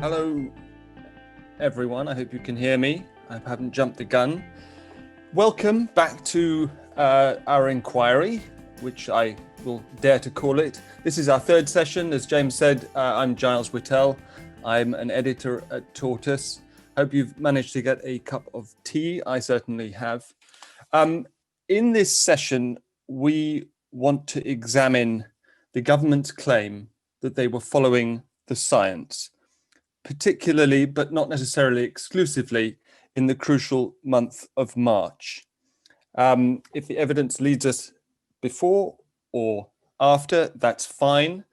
Hello, everyone. I hope you can hear me. I haven't jumped the gun. Welcome back to our inquiry, which I will dare to call it. This is our third session. As James said, I'm Giles Whittle. I'm an editor at Tortoise. Hope you've managed to get a cup of tea. I certainly have. In this session, we want to examine the government's claim that they were following the science, particularly, but not necessarily exclusively, in the crucial month of March. If the evidence leads us before or after, that's fine.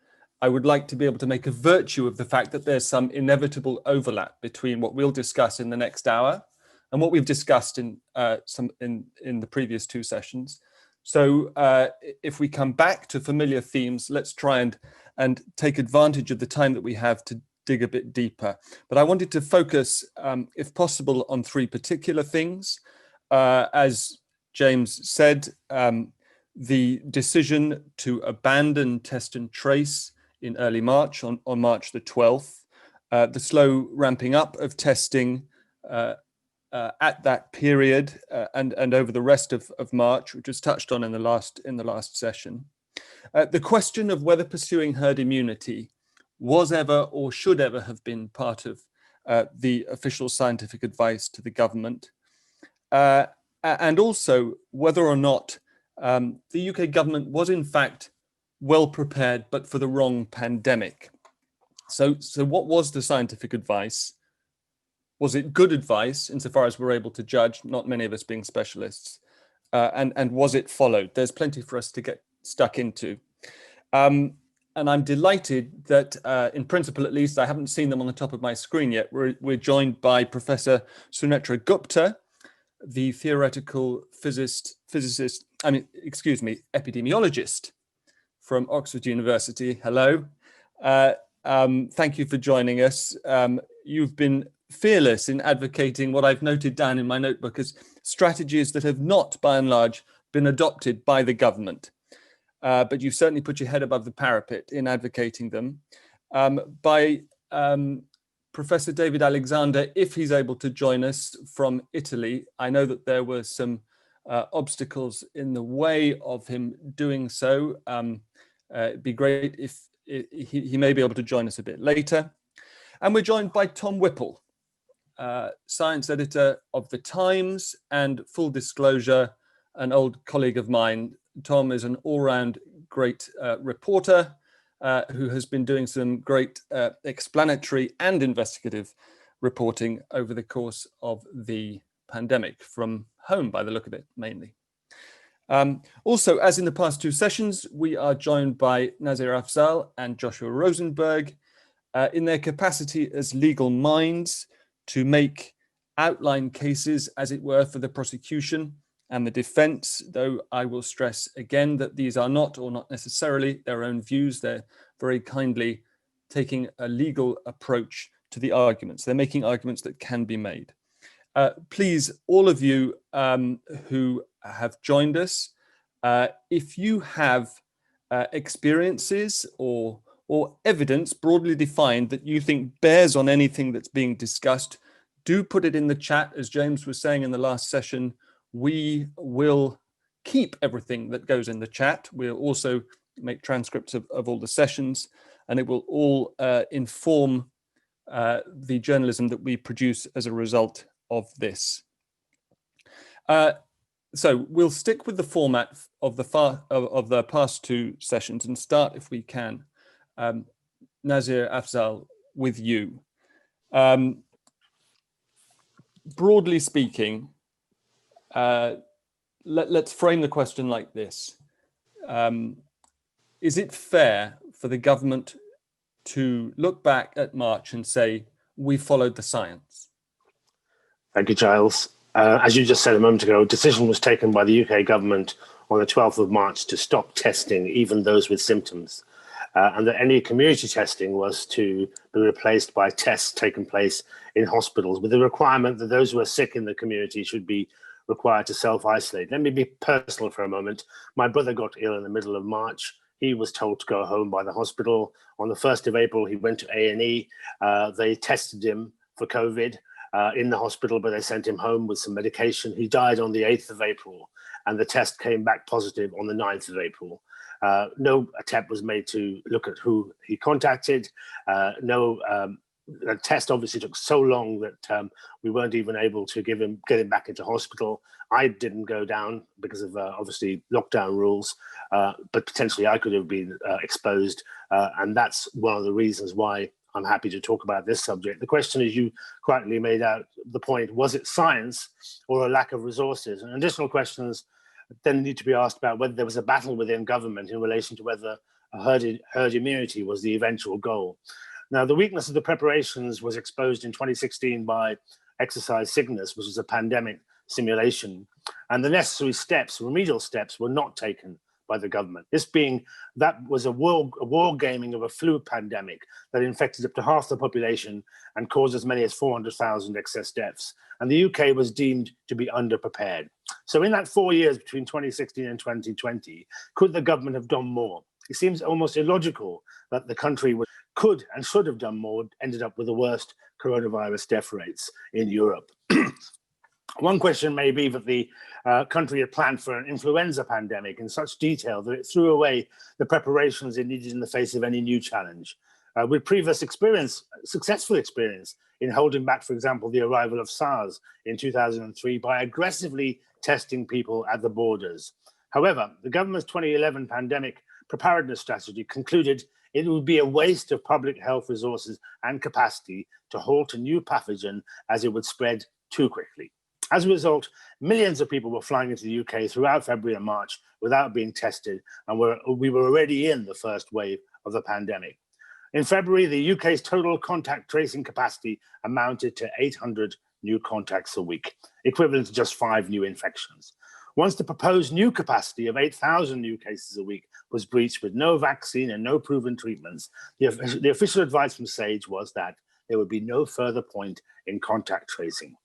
I would like to be able to make a virtue of the fact that there's some inevitable overlap between what we'll discuss in the next hour and what we've discussed in the previous two sessions. So if we come back to familiar themes, let's try and take advantage of the time that we have to dig a bit deeper. But I wanted to focus, if possible, on three particular things. As James said, the decision to abandon test and trace in early March, on March the 12th, the slow ramping up of testing at that period and over the rest of March, which was touched on in the last session. The question of whether pursuing herd immunity was ever or should ever have been part of the official scientific advice to the government, and also whether or not the UK government was in fact well prepared, but for the wrong pandemic. So what was the scientific advice? Was it good advice, insofar as we're able to judge, not many of us being specialists? And was it followed? There's plenty for us to get stuck into. And I'm delighted that, in principle at least, I haven't seen them on the top of my screen yet. We're joined by Professor Sunetra Gupta, the theoretical epidemiologist from Oxford University. Hello. Thank you for joining us. You've been fearless in advocating what I've noted down in my notebook as strategies that have not, by and large, been adopted by the government. But you've certainly put your head above the parapet in advocating them. By Professor David Alexander, if he's able to join us from Italy. I know that there were some obstacles in the way of him doing so. It'd be great if he may be able to join us a bit later. And we're joined by Tom Whipple, science editor of The Times, and full disclosure, an old colleague of mine. Tom is an all-round great reporter who has been doing some great explanatory and investigative reporting over the course of the pandemic, from home by the look of it, mainly. Also, as in the past two sessions, we are joined by Nazir Afzal and Joshua Rosenberg in their capacity as legal minds to make outline cases, as it were, for the prosecution and the defense, though I will stress again that these are not, or not necessarily, their own views. They're very kindly taking a legal approach to the arguments. They're making arguments that can be made. Please, all of you who have joined us, if you have experiences or evidence broadly defined that you think bears on anything that's being discussed, do put it in the chat. As James was saying in the last session, we will keep everything that goes in the chat. We'll also make transcripts of all the sessions, and it will all inform the journalism that we produce as a result of this. So we'll stick with the format of the past two sessions and start, if we can, Nazir Afzal, with you. Broadly speaking, let's frame the question like this. Is it fair for the government to look back at March and say, we followed the science? Thank you, Giles. As you just said a moment ago, a decision was taken by the UK government on the 12th of March to stop testing even those with symptoms, and that any community testing was to be replaced by tests taking place in hospitals, with the requirement that those who are sick in the community should be required to self-isolate. Let me be personal for a moment. My brother got ill in the middle of March. he was told to go home by the hospital. On the 1st of April, he went to A&E. They tested him for COVID in the hospital, but they sent him home with some medication. He died on the 8th of April, and the test came back positive on the 9th of April. No attempt was made to look at who he contacted. The test obviously took so long that we weren't even able to get him back into hospital. I didn't go down because of obviously lockdown rules, but potentially I could have been exposed. And that's one of the reasons why I'm happy to talk about this subject. The question, as you rightly made out the point, was it science or a lack of resources? And additional questions then need to be asked about whether there was a battle within government in relation to whether a herd immunity was the eventual goal. Now, the weakness of the preparations was exposed in 2016 by Exercise Cygnus, which is a pandemic simulation, and the necessary steps, remedial steps, were not taken by the government. That was a war gaming of a flu pandemic that infected up to half the population and caused as many as 400,000 excess deaths. And the UK was deemed to be underprepared. So in that 4 years between 2016 and 2020, could the government have done more? It seems almost illogical that the country could and should have done more, ended up with the worst coronavirus death rates in Europe. One question may be that the country had planned for an influenza pandemic in such detail that it threw away the preparations it needed in the face of any new challenge. With previous successful experience in holding back, for example, the arrival of SARS in 2003 by aggressively testing people at the borders. However, the government's 2011 pandemic preparedness strategy concluded it would be a waste of public health resources and capacity to halt a new pathogen as it would spread too quickly. As a result, millions of people were flying into the UK throughout February and March without being tested, and we were already in the first wave of the pandemic. In February, the UK's total contact tracing capacity amounted to 800 new contacts a week, equivalent to just 5 new infections. Once the proposed new capacity of 8,000 new cases a week was breached with no vaccine and no proven treatments, the official advice from SAGE was that there would be no further point in contact tracing.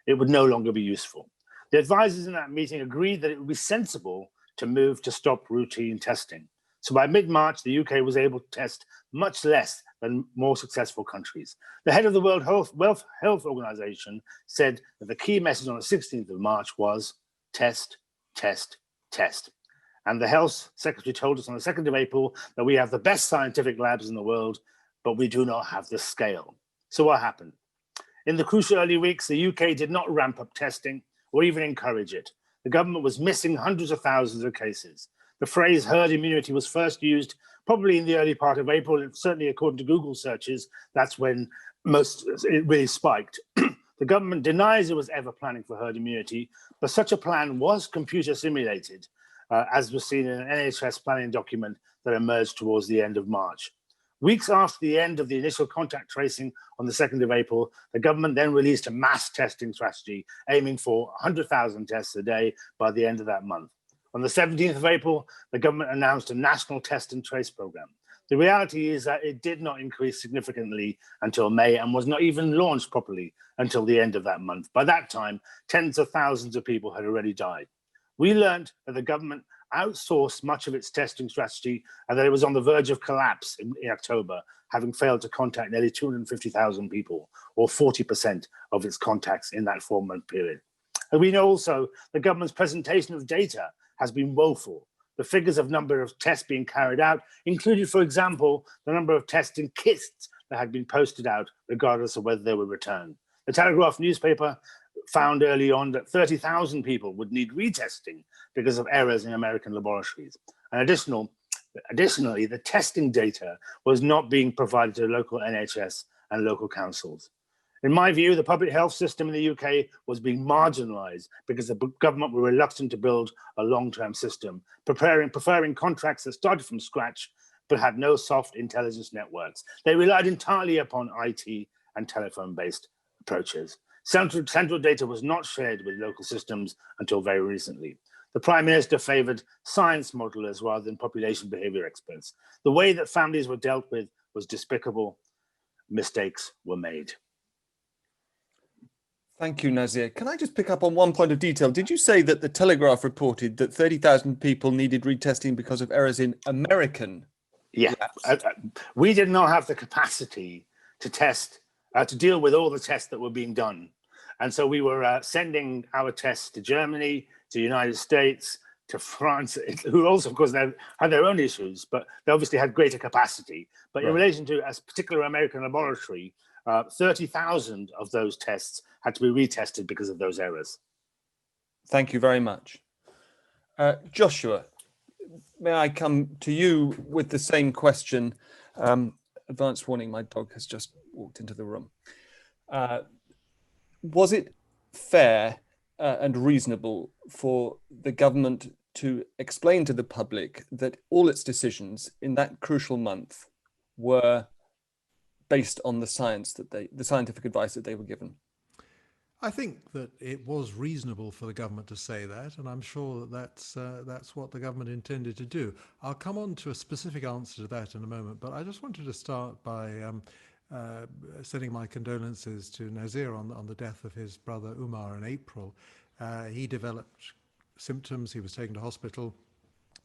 It would no longer be useful. The advisors in that meeting agreed that it would be sensible to move to stop routine testing. So by mid-March, the UK was able to test much less than more successful countries. The head of the World Health Organization said that the key message on the 16th of March was test, test, test. And the health secretary told us on the 2nd of April that we have the best scientific labs in the world, but we do not have the scale. So what happened? In the crucial early weeks, the UK did not ramp up testing or even encourage it. The government was missing hundreds of thousands of cases. The phrase herd immunity was first used probably in the early part of April, and certainly according to Google searches, that's when it really spiked. The government denies it was ever planning for herd immunity, but such a plan was computer simulated, as was seen in an NHS planning document that emerged towards the end of March. Weeks after the end of the initial contact tracing on the 2nd of April, the government then released a mass testing strategy aiming for 100,000 tests a day by the end of that month. On the 17th of April, the government announced a national test and trace program. The reality is that it did not increase significantly until May and was not even launched properly until the end of that month. By that time, tens of thousands of people had already died. We learned that the government outsourced much of its testing strategy and that it was on the verge of collapse in October, having failed to contact nearly 250,000 people, or 40% of its contacts in that 4-month period. And we know also the government's presentation of data has been woeful. The figures of number of tests being carried out included, for example, the number of testing kits that had been posted out, regardless of whether they were returned. The Telegraph newspaper found early on that 30,000 people would need retesting because of errors in American laboratories. And additionally, the testing data was not being provided to local NHS and local councils. In my view, the public health system in the UK was being marginalised because the government were reluctant to build a long-term system, preferring contracts that started from scratch but had no soft intelligence networks. They relied entirely upon IT and telephone-based approaches. Central data was not shared with local systems until very recently. The Prime Minister favoured science modelers rather than population behaviour experts. The way that families were dealt with was despicable. Mistakes were made. Thank you, Nazir. Can I just pick up on one point of detail? Did you say that the Telegraph reported that 30,000 people needed retesting because of errors in American Yeah, labs? we did not have the capacity to test, to deal with all the tests that were being done. And so we were sending our tests to Germany, to the United States, to France, who also, of course, had their own issues, but they obviously had greater capacity. But in relation to a particular American laboratory, 30,000 of those tests had to be retested because of those errors. Thank you very much. Joshua, may I come to you with the same question? Advance warning, my dog has just walked into the room. Was it fair and reasonable for the government to explain to the public that all its decisions in that crucial month were based on the scientific advice that they were given? I think that it was reasonable for the government to say that, and I'm sure that that's what the government intended to do. I'll come on to a specific answer to that in a moment, but I just wanted to start by sending my condolences to Nazir on the death of his brother Umar in April. He developed symptoms. He was taken to hospital.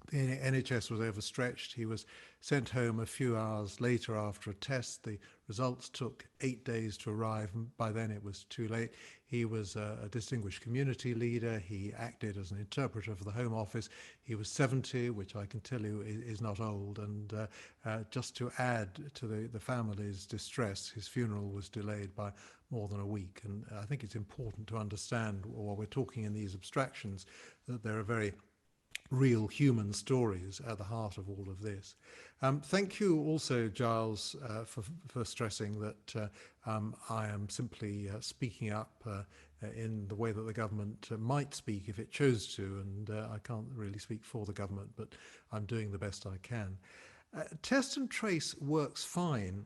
The NHS was overstretched. He was sent home a few hours later after a test. The results took 8 days to arrive, and by then it was too late. He was a distinguished community leader. He acted as an interpreter for the Home Office. He was 70, which I can tell you is not old. And just to add to the family's distress, his funeral was delayed by more than a week. And I think it's important to understand, while we're talking in these abstractions, that there are very real human stories at the heart of all of this. Thank you also, Giles, for stressing that I am simply speaking up in the way that the government might speak if it chose to, and I can't really speak for the government, but I'm doing the best I can. Test and trace works fine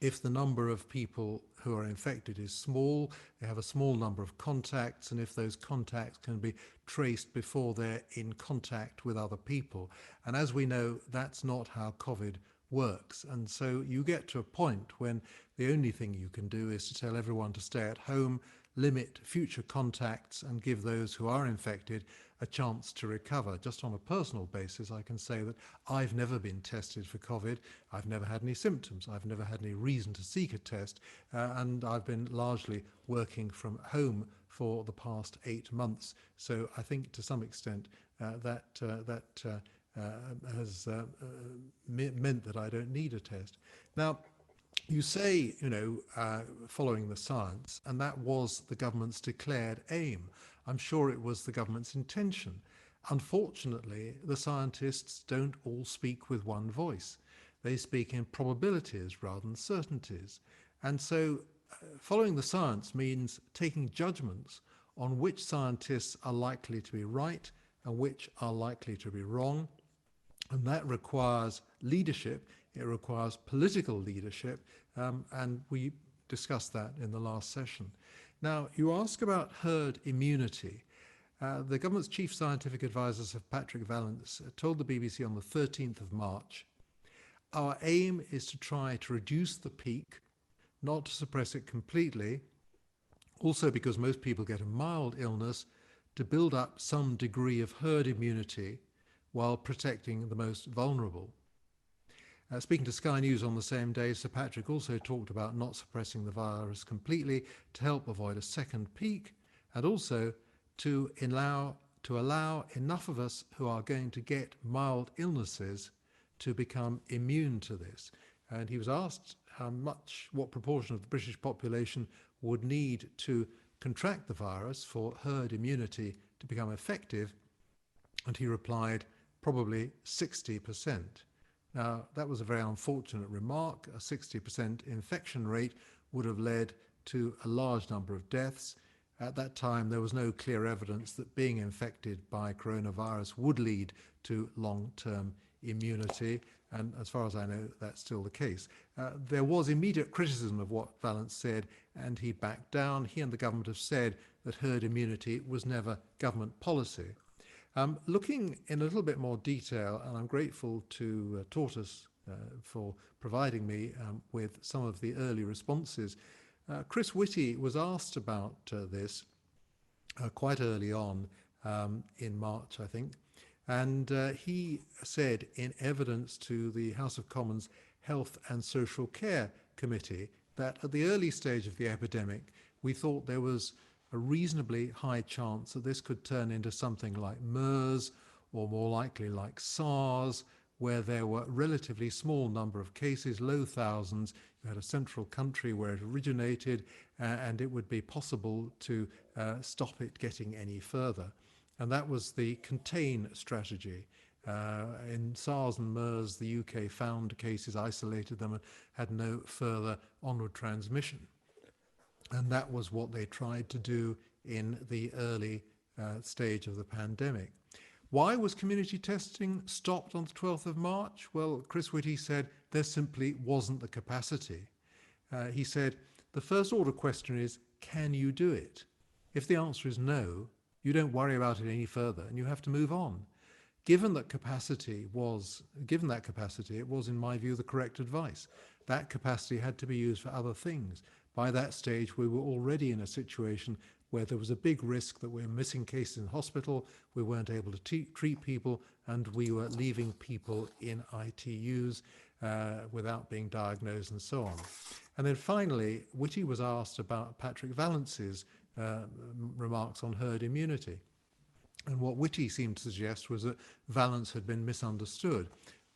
if the number of people who are infected is small, they have a small number of contacts, and if those contacts can be traced before they're in contact with other people. And as we know, that's not how COVID works. And so you get to a point when the only thing you can do is to tell everyone to stay at home, limit future contacts, and give those who are infected a chance to recover. Just on a personal basis, I can say that I've never been tested for COVID. I've never had any symptoms. I've never had any reason to seek a test. And I've been largely working from home for the past 8 months. So I think to some extent that has meant that I don't need a test. Now, you say, following the science, and that was the government's declared aim. I'm sure it was the government's intention. Unfortunately, the scientists don't all speak with one voice. They speak in probabilities rather than certainties. And so following the science means taking judgments on which scientists are likely to be right and which are likely to be wrong. And that requires leadership. It requires political leadership, and we discussed that in the last session. Now, you ask about herd immunity. The government's chief scientific advisor, Sir Patrick Vallance, told the BBC on the 13th of March, "Our aim is to try to reduce the peak, not to suppress it completely, also because most people get a mild illness, to build up some degree of herd immunity while protecting the most vulnerable." Speaking to Sky News on the same day, Sir Patrick also talked about not suppressing the virus completely to help avoid a second peak, and also to allow enough of us who are going to get mild illnesses to become immune to this. And he was asked what proportion of the British population would need to contract the virus for herd immunity to become effective, and he replied, probably 60%. Now, that was a very unfortunate remark. A 60% infection rate would have led to a large number of deaths. At that time, there was no clear evidence that being infected by coronavirus would lead to long-term immunity. And as far as I know, that's still the case. There was immediate criticism of what Vallance said, and he backed down. He and the government have said that herd immunity was never government policy. Looking in a little bit more detail, and I'm grateful to Tortoise for providing me with some of the early responses, Chris Whitty was asked about this quite early on in March, I think, and he said in evidence to the House of Commons Health and Social Care Committee that at the early stage of the epidemic, we thought there was a reasonably high chance that this could turn into something like MERS, or more likely like SARS, where there were a relatively small number of cases, low thousands. You had a central country where it originated, and it would be possible to stop it getting any further. And that was the contain strategy. In SARS and MERS, the UK found cases, isolated them, and had no further onward transmission. And that was what they tried to do in the early stage of the pandemic. Why was community testing stopped on the 12th of March? Well, Chris Whitty said there simply wasn't the capacity. He said, the first order question is, can you do it? If the answer is no, you don't worry about it any further and you have to move on. Given that capacity, it was, in my view, the correct advice. That capacity had to be used for other things. By that stage, we were already in a situation where there was a big risk that we were missing cases in hospital, we weren't able to treat people, and we were leaving people in ITUs without being diagnosed and so on. And then finally, Whitty was asked about Patrick Valence's remarks on herd immunity. And what Whitty seemed to suggest was that Valence had been misunderstood.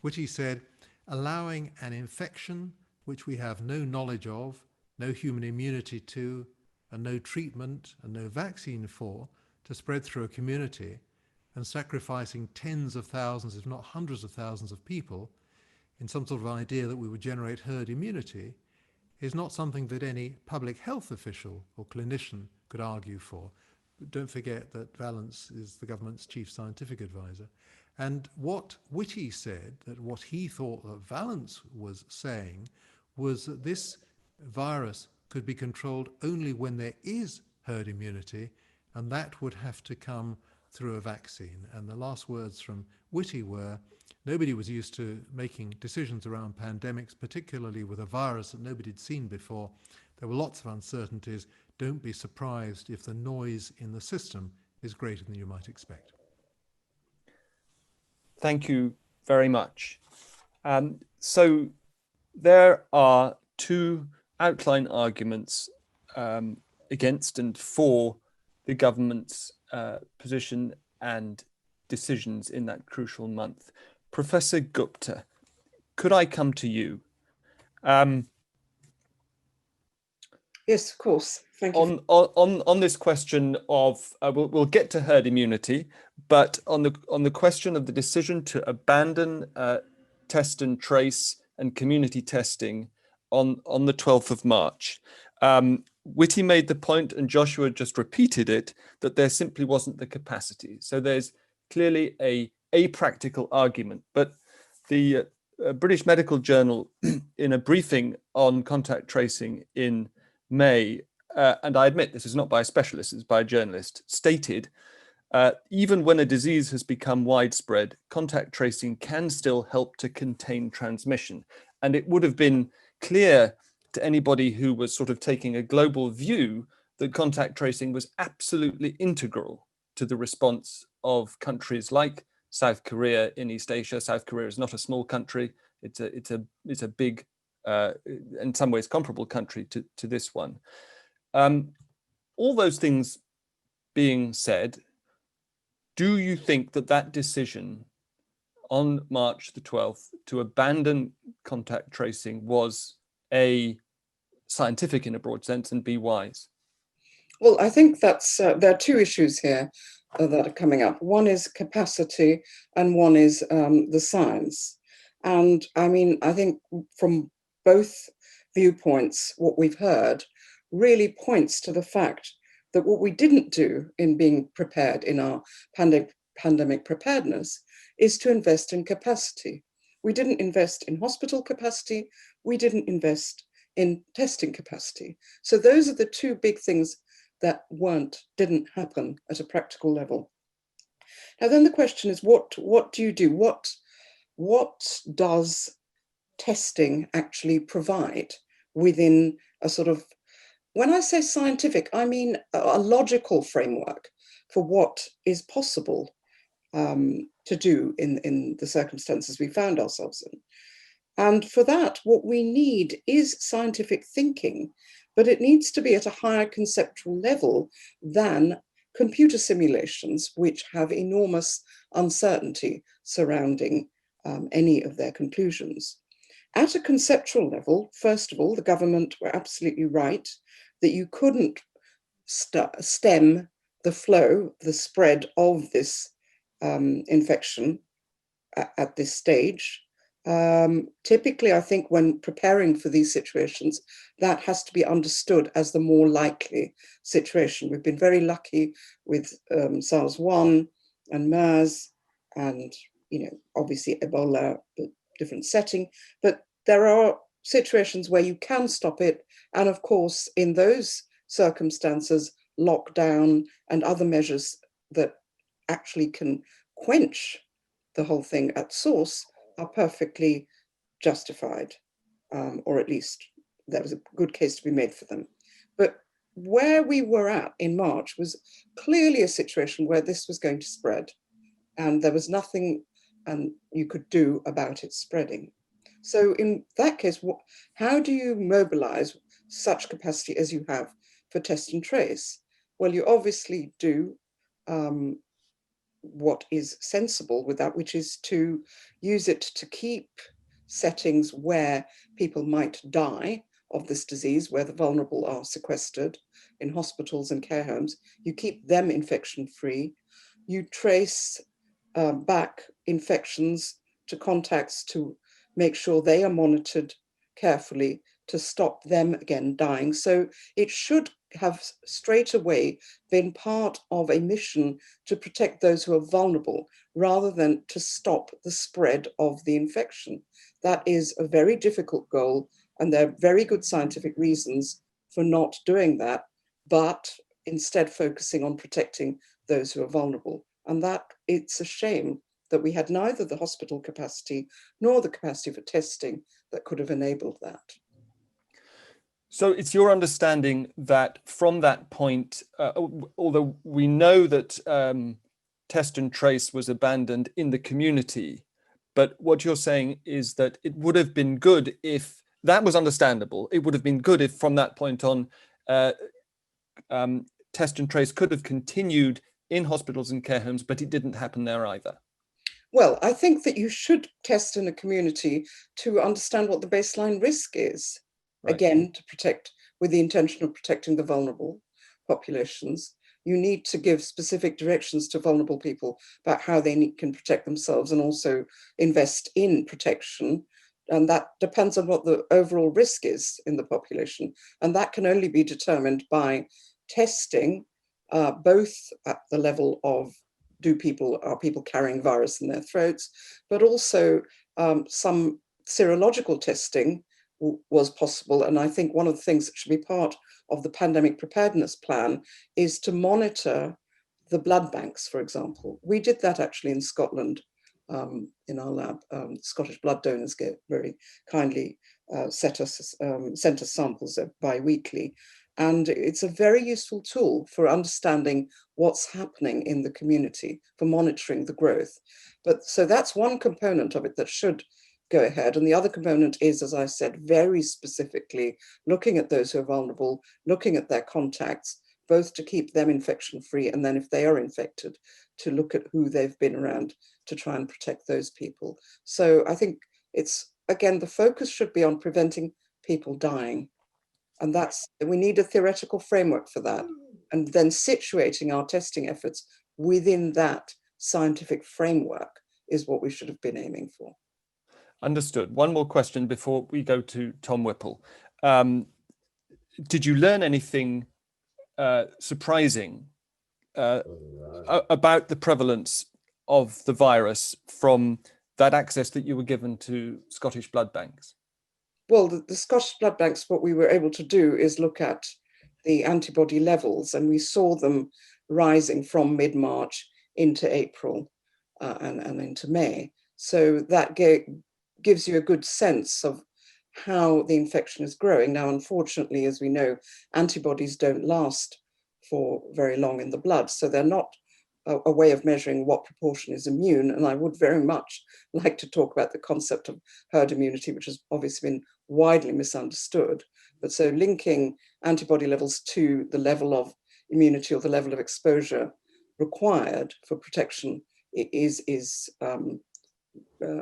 Whitty said, allowing an infection which we have no knowledge of, no human immunity to, and no treatment and no vaccine for, to spread through a community, and sacrificing tens of thousands, if not hundreds of thousands of people, in some sort of idea that we would generate herd immunity, is not something that any public health official or clinician could argue for. But don't forget that Valence is the government's chief scientific advisor. And what Whitty said, that what he thought that Valence was saying, was that this virus could be controlled only when there is herd immunity, and that would have to come through a vaccine. And the last words from Whitty were, nobody was used to making decisions around pandemics, particularly with a virus that nobody had seen before. There were lots of uncertainties. Don't be surprised if the noise in the system is greater than you might expect. Thank you very much. So there are two outline arguments against and for the government's position and decisions in that crucial month. Professor Gupta, could I come to you? Yes, of course. Thank you. On this question of we'll get to herd immunity, but on the question of the decision to abandon test and trace and community testing on the 12th of March. Whitty made the point, and Joshua just repeated it, that there simply wasn't the capacity. So there's clearly a practical argument. But the British Medical Journal, in a briefing on contact tracing in May, and I admit this is not by a specialist, it's by a journalist, stated, even when a disease has become widespread, contact tracing can still help to contain transmission. And it would have been clear to anybody who was sort of taking a global view that contact tracing was absolutely integral to the response of countries like South Korea in East Asia. South Korea is not a small country. It's a big, in some ways comparable country to this one. All those things being said, do you think that decision on March the 12th to abandon contact tracing was A, scientific in a broad sense, and B, wise? Well, I think that's there are two issues here that are coming up. One is capacity and one is the science. And I mean, I think from both viewpoints, what we've heard really points to the fact that what we didn't do in being prepared in our pandemic preparedness is to invest in capacity. We didn't invest in hospital capacity. We didn't invest in testing capacity. So those are the two big things that didn't happen at a practical level. Now then the question is, what do you do? What does testing actually provide within a sort of when I say scientific, I mean a logical framework for what is possible to do in the circumstances we found ourselves in. And for that, what we need is scientific thinking, but it needs to be at a higher conceptual level than computer simulations, which have enormous uncertainty surrounding any of their conclusions. At a conceptual level, first of all, the government were absolutely right that you couldn't stem the flow, the spread of this infection at this stage. Typically, I think when preparing for these situations, that has to be understood as the more likely situation. We've been very lucky with SARS-1 and MERS and, obviously Ebola, but different setting. But there are situations where you can stop it. And of course, in those circumstances, lockdown and other measures that actually can quench the whole thing at source are perfectly justified, or at least there was a good case to be made for them. But where we were at in March was clearly a situation where this was going to spread, and there was nothing you could do about it spreading. So in that case, how do you mobilize such capacity as you have for test and trace? Well, you obviously do what is sensible with that, which is to use it to keep settings where people might die of this disease, where the vulnerable are sequestered in hospitals and care homes. You keep them infection free. You trace back infections to contacts to make sure they are monitored carefully to stop them again dying. So it should have straight away been part of a mission to protect those who are vulnerable rather than to stop the spread of the infection. That is a very difficult goal, and there are very good scientific reasons for not doing that, but instead focusing on protecting those who are vulnerable. And that it's a shame that we had neither the hospital capacity nor the capacity for testing that could have enabled that. So it's your understanding that from that point, although we know that test and trace was abandoned in the community, but what you're saying is that it would have been good if that was understandable. It would have been good if from that point on, test and trace could have continued in hospitals and care homes, but it didn't happen there either. Well, I think that you should test in a community to understand what the baseline risk is. Right. Again, to protect, with the intention of protecting the vulnerable populations. You need to give specific directions to vulnerable people about how they can protect themselves and also invest in protection. And that depends on what the overall risk is in the population. And that can only be determined by testing, both at the level of are people carrying virus in their throats, but also some serological testing was possible. And I think one of the things that should be part of the pandemic preparedness plan is to monitor the blood banks, for example. We did that actually in Scotland in our lab. Scottish blood donors very kindly sent us samples bi-weekly. And it's a very useful tool for understanding what's happening in the community, for monitoring the growth. But so that's one component of it that should go ahead. And the other component is, as I said, very specifically looking at those who are vulnerable, looking at their contacts, both to keep them infection free, and then if they are infected, to look at who they've been around to try and protect those people. So I think it's, again, the focus should be on preventing people dying. And we need a theoretical framework for that. And then situating our testing efforts within that scientific framework is what we should have been aiming for. Understood. One more question before we go to Tom Whipple. Did you learn anything surprising about the prevalence of the virus from that access that you were given to Scottish blood banks? Well, the Scottish blood banks, what we were able to do is look at the antibody levels, and we saw them rising from mid-March into April and into May. So that gives you a good sense of how the infection is growing. Now, unfortunately, as we know, antibodies don't last for very long in the blood, so they're not a way of measuring what proportion is immune. And I would very much like to talk about the concept of herd immunity, which has obviously been widely misunderstood. But so linking antibody levels to the level of immunity or the level of exposure required for protection is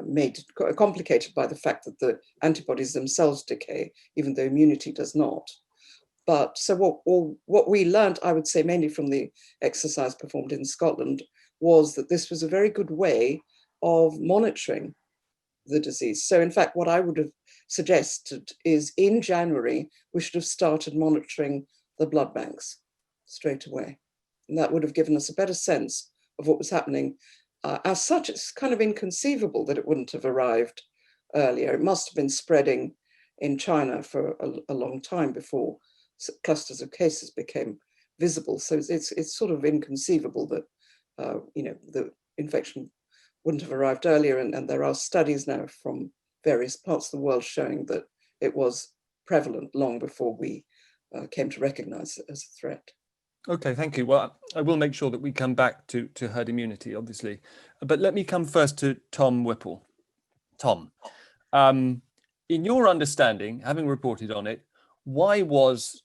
made complicated by the fact that the antibodies themselves decay, even though immunity does not. But so what we learned, I would say, mainly from the exercise performed in Scotland, was that this was a very good way of monitoring the disease. So in fact, what I would have suggested is in January, we should have started monitoring the blood banks straight away. And that would have given us a better sense of what was happening. As such, it's kind of inconceivable that it wouldn't have arrived earlier. It must have been spreading in China for a long time before clusters of cases became visible. So it's sort of inconceivable that the infection wouldn't have arrived earlier. And there are studies now from various parts of the world showing that it was prevalent long before we came to recognize it as a threat. Okay, thank you. Well, I will make sure that we come back to herd immunity, obviously. But let me come first to Tom Whipple. Tom, in your understanding, having reported on it, why was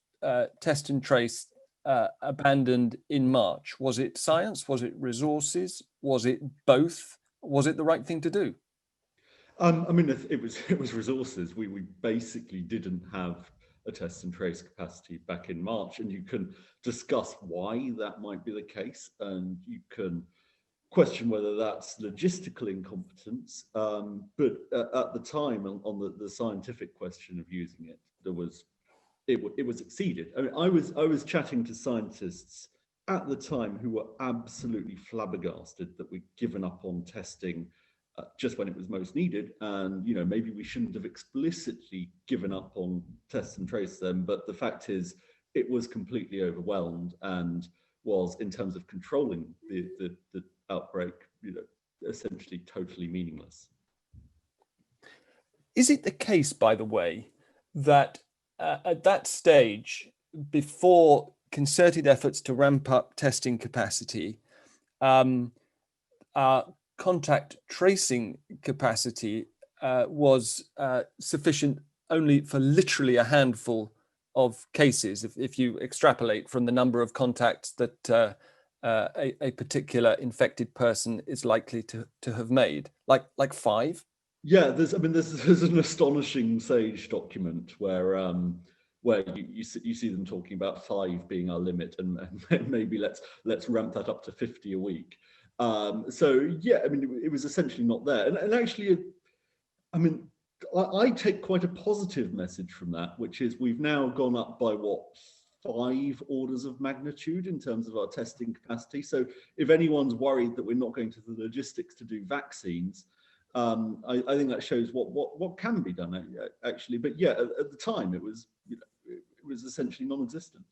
test and trace abandoned in March? Was it science? Was it resources? Was it both? Was it the right thing to do? I mean, it was resources. We basically didn't have a test and trace capacity back in March, and you can discuss why that might be the case, and you can question whether that's logistical incompetence. But at the time, on the scientific question of using it, it was exceeded. I mean, I was chatting to scientists at the time who were absolutely flabbergasted that we'd given up on testing just when it was most needed, and maybe we shouldn't have explicitly given up on test and trace them, but the fact is it was completely overwhelmed and was, in terms of controlling the outbreak, essentially totally meaningless. Is it the case, by the way, that at that stage, before concerted efforts to ramp up testing capacity, contact tracing capacity was sufficient only for literally a handful of cases, if you extrapolate from the number of contacts that a particular infected person is likely to have made, like 5? Yeah, there's an astonishing SAGE document where you see them talking about 5 being our limit, and maybe let's ramp that up to 50 a week. So yeah, I mean, it was essentially not there, and actually, I mean, I take quite a positive message from that, which is we've now gone up by 5 orders of magnitude in terms of our testing capacity. So if anyone's worried that we're not going to the logistics to do vaccines, I think that shows what can be done actually. But yeah, at the time it was essentially non-existent.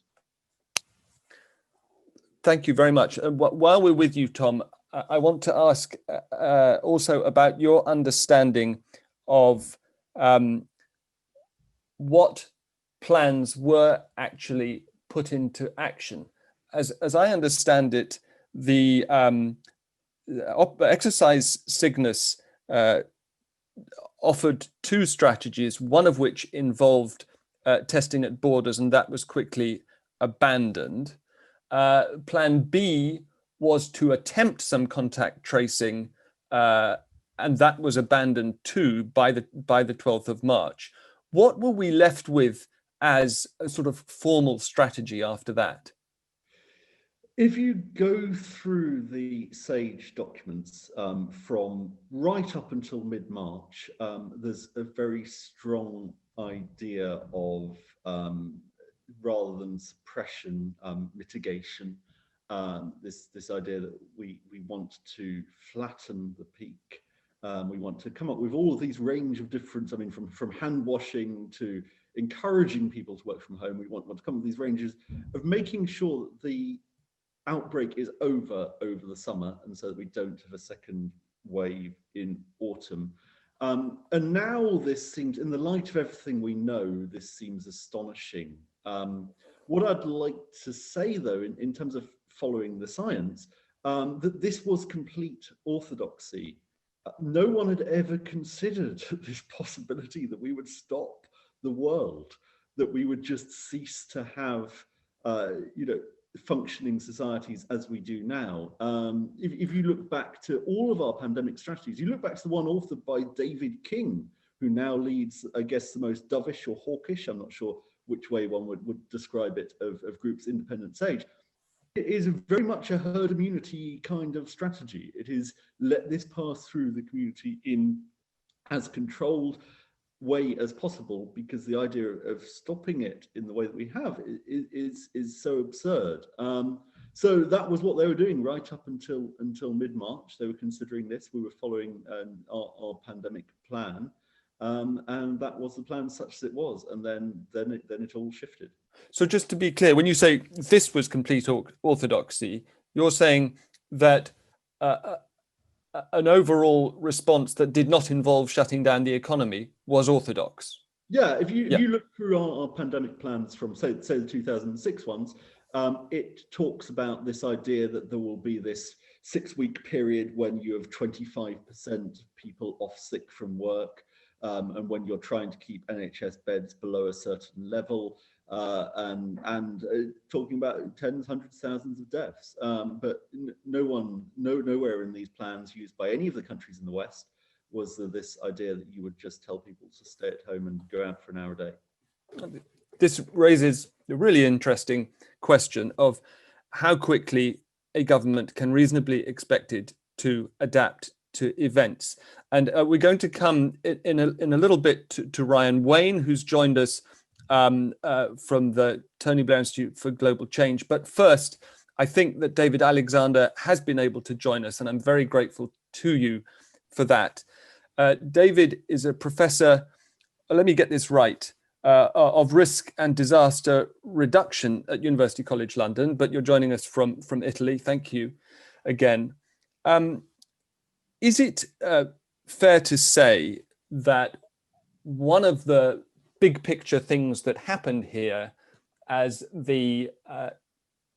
Thank you very much. While we're with you, Tom, I want to ask also about your understanding of what plans were actually put into action. As I understand it, the exercise Cygnus offered 2 strategies, one of which involved testing at borders, and that was quickly abandoned. Plan B was to attempt some contact tracing, and that was abandoned too by the 12th of March. What were we left with as a sort of formal strategy after that? If you go through the SAGE documents from right up until mid-March, there's a very strong idea of rather than suppression, mitigation. This idea that we want to flatten the peak. We want to come up with all of these range of different, I mean, from hand washing to encouraging people to work from home. We want to come up with these ranges of making sure that the outbreak is over the summer, and so that we don't have a second wave in autumn. And now this seems, in the light of everything we know, this seems astonishing. What I'd like to say, though, in terms of following the science, that this was complete orthodoxy. No one had ever considered this possibility that we would stop the world, that we would just cease to have, functioning societies as we do now. If you look back to all of our pandemic strategies, you look back to the one authored by David King, who now leads, I guess, the most dovish or hawkish, I'm not sure which way one would describe it, of groups Independent Sage. It is very much a herd immunity kind of strategy. It is let this pass through the community in as controlled way as possible, because the idea of stopping it in the way that we have is so absurd. So that was what they were doing right up until mid-March. They were considering this. We were following our pandemic plan, and that was the plan such as it was. And then it all shifted. So just to be clear, when you say this was complete orthodoxy, you're saying that an overall response that did not involve shutting down the economy was orthodox. Yeah, if you look through our pandemic plans from say the 2006 ones, it talks about this idea that there will be this 6-week period when you have 25% of people off sick from work, and when you're trying to keep NHS beds below a certain level, and talking about tens, hundreds, thousands of deaths. But nowhere in these plans used by any of the countries in the West was there this idea that you would just tell people to stay at home and go out for an hour a day. This raises a really interesting question of how quickly a government can reasonably be expected to adapt to events. And we're going to come in a little bit to Ryan Wayne, who's joined us from the Tony Blair Institute for Global Change. But first, I think that David Alexander has been able to join us, and I'm very grateful to you for that. David is a professor, let me get this right, of risk and disaster reduction at University College London, but you're joining us from Italy. Thank you again. Is it fair to say that one of the big picture things that happened here as the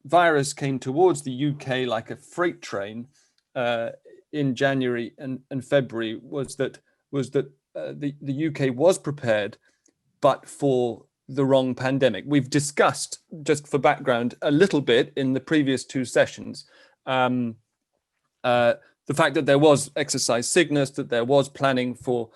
virus came towards the UK like a freight train in January and February was that the UK was prepared, but for the wrong pandemic? We've discussed, just for background, a little bit in the previous two sessions, the fact that there was exercise sickness, that there was planning for,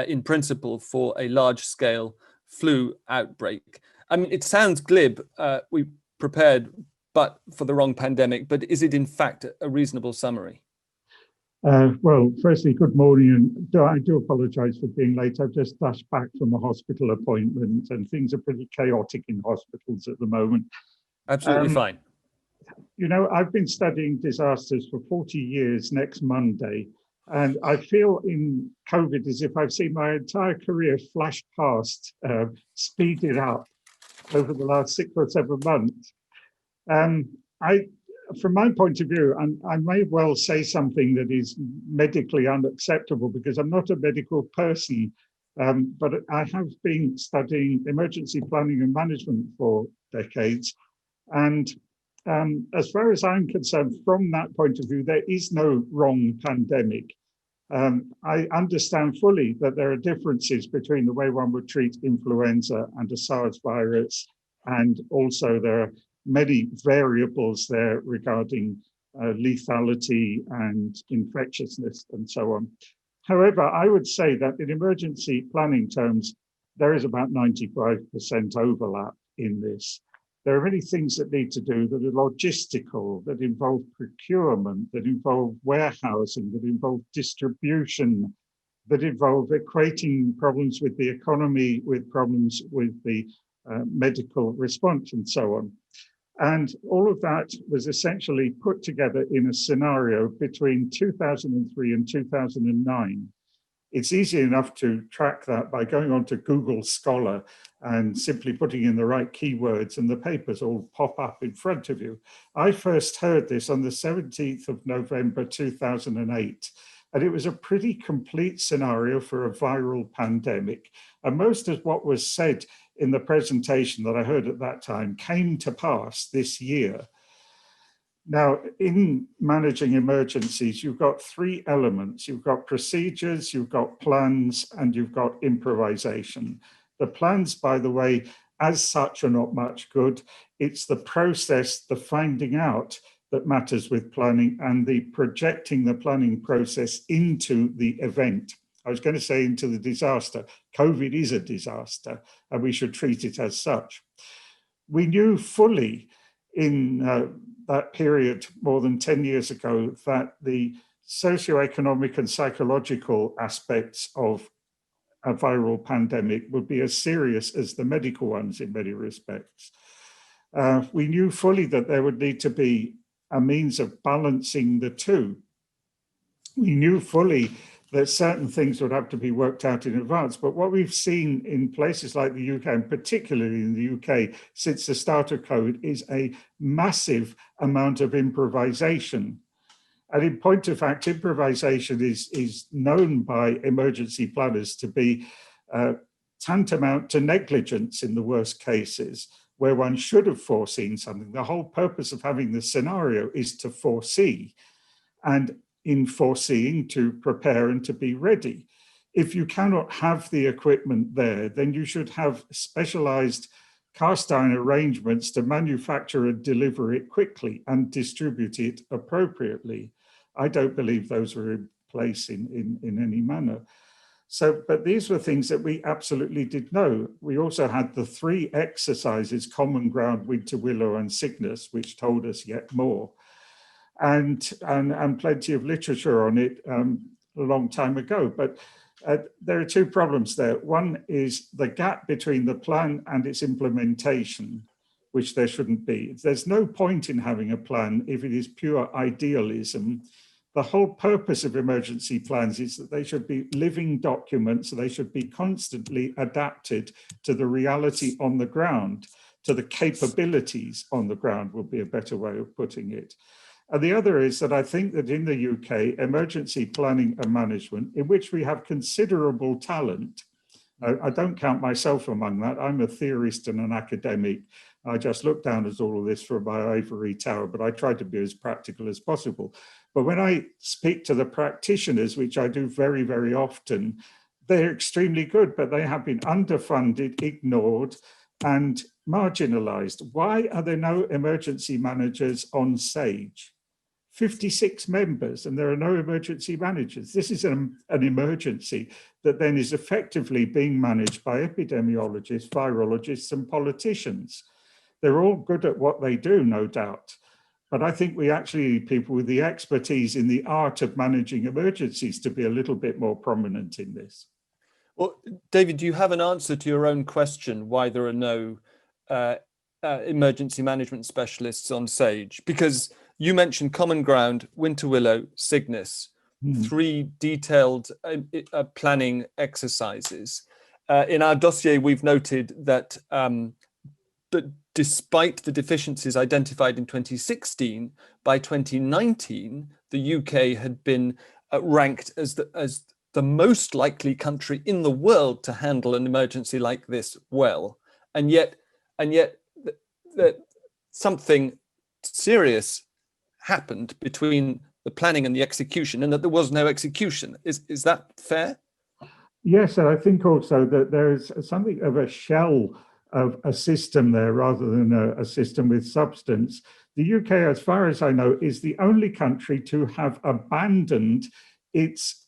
in principle, for a large-scale flu outbreak. I mean, it sounds glib, we prepared, but for the wrong pandemic, but is it in fact a reasonable summary? Well, firstly, good morning, and I do apologise for being late. I've just dashed back from a hospital appointment, and things are pretty chaotic in hospitals at the moment. Absolutely fine. You know, I've been studying disasters for 40 years next Monday, and I feel in COVID as if I've seen my entire career flash past, speeded up over the last 6 or 7 months. From my point of view, and I may well say something that is medically unacceptable because I'm not a medical person, but I have been studying emergency planning and management for decades. And as far as I'm concerned, from that point of view, there is no wrong pandemic. I understand fully that there are differences between the way one would treat influenza and a SARS virus, and also there are many variables there regarding lethality and infectiousness and so on. However, I would say that in emergency planning terms, there is about 95% overlap in this. There are many things that need to do that are logistical, that involve procurement, that involve warehousing, that involve distribution, that involve equating problems with the economy with problems with the medical response and so on. And all of that was essentially put together in a scenario between 2003 and 2009. It's easy enough to track that by going on to Google Scholar and simply putting in the right keywords, and the papers all pop up in front of you. I first heard this on the 17th of November 2008, And it was a pretty complete scenario for a viral pandemic. And most of what was said in the presentation that I heard at that time came to pass this year. Now, in managing emergencies, you've got three elements. You've got procedures, you've got plans, and you've got improvisation. The plans, by the way, as such are not much good. It's the process, the finding out that matters with planning, and the projecting the planning process into the event. I was going to say into the disaster. COVID is a disaster, and we should treat it as such. We knew fully in that period more than 10 years ago that the socioeconomic and psychological aspects of a viral pandemic would be as serious as the medical ones in many respects. We knew fully that there would need to be a means of balancing the two. We knew fully that certain things would have to be worked out in advance. But what we've seen in places like the UK, and particularly in the UK since the start of COVID, is a massive amount of improvisation. And in point of fact, improvisation is known by emergency planners to be tantamount to negligence in the worst cases, where one should have foreseen something. The whole purpose of having the scenario is to foresee, and in foreseeing, to prepare and to be ready. If you cannot have the equipment there, then you should have specialized cast iron arrangements to manufacture and deliver it quickly and distribute it appropriately. I don't believe those were in place in any manner. So, but these were things that we absolutely did know. We also had the three exercises, Common Ground, Winter Willow, and Cygnus, which told us yet more. And plenty of literature on it a long time ago. But there are two problems there. One is the gap between the plan and its implementation, which there shouldn't be. There's no point in having a plan if it is pure idealism. The whole purpose of emergency plans is that they should be living documents. They should be constantly adapted to the reality on the ground, to the capabilities on the ground would be a better way of putting it. And the other is that I think that in the UK, emergency planning and management, in which we have considerable talent, I don't count myself among that. I'm a theorist and an academic. I just look down at all of this from my ivory tower, but I try to be as practical as possible. But when I speak to the practitioners, which I do very, very often, they're extremely good, but they have been underfunded, ignored, and marginalized. Why are there no emergency managers on SAGE? 56 members, and there are no emergency managers. This is an emergency that then is effectively being managed by epidemiologists, virologists, and politicians. They're all good at what they do, no doubt. But I think we actually need people with the expertise in the art of managing emergencies to be a little bit more prominent in this. Well, David, do you have an answer to your own question why there are no emergency management specialists on SAGE? Because you mentioned Common Ground, Winter Willow, Cygnus, three detailed planning exercises. In our dossier, we've noted that despite the deficiencies identified in 2016, by 2019, the UK had been ranked as the most likely country in the world to handle an emergency like this well. And yet something serious happened between the planning and the execution, and that there was no execution. Is that fair? Yes, and I think also that there's something of a shell of a system there rather than a system with substance. The UK, as far as I know, is the only country to have abandoned its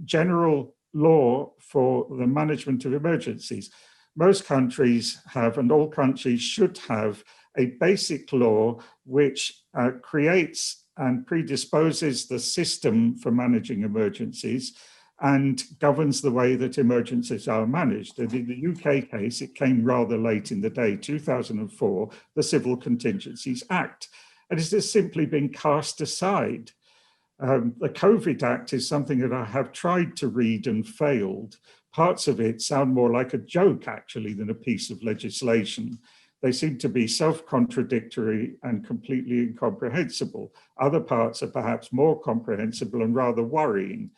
general law for the management of emergencies. Most countries have, and all countries should have, a basic law which creates and predisposes the system for managing emergencies and governs the way that emergencies are managed. And in the UK case, it came rather late in the day, 2004, the Civil Contingencies Act. And it has simply been cast aside. The COVID Act is something that I have tried to read and failed. Parts of it sound more like a joke, actually, than a piece of legislation. They seem to be self-contradictory and completely incomprehensible. Other parts are perhaps more comprehensible and rather worrying.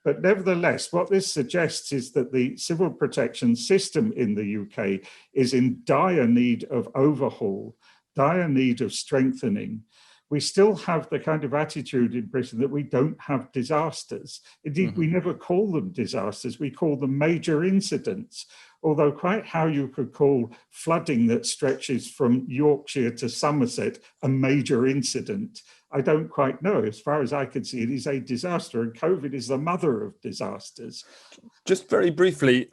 But nevertheless, what this suggests is that the civil protection system in the UK is in dire need of overhaul, dire need of strengthening. We still have the kind of attitude in Britain that we don't have disasters. Indeed, we never call them disasters, we call them major incidents. Although quite how you could call flooding that stretches from Yorkshire to Somerset a major incident, I don't quite know. As far as I can see, it is a disaster, and COVID is the mother of disasters. Just very briefly,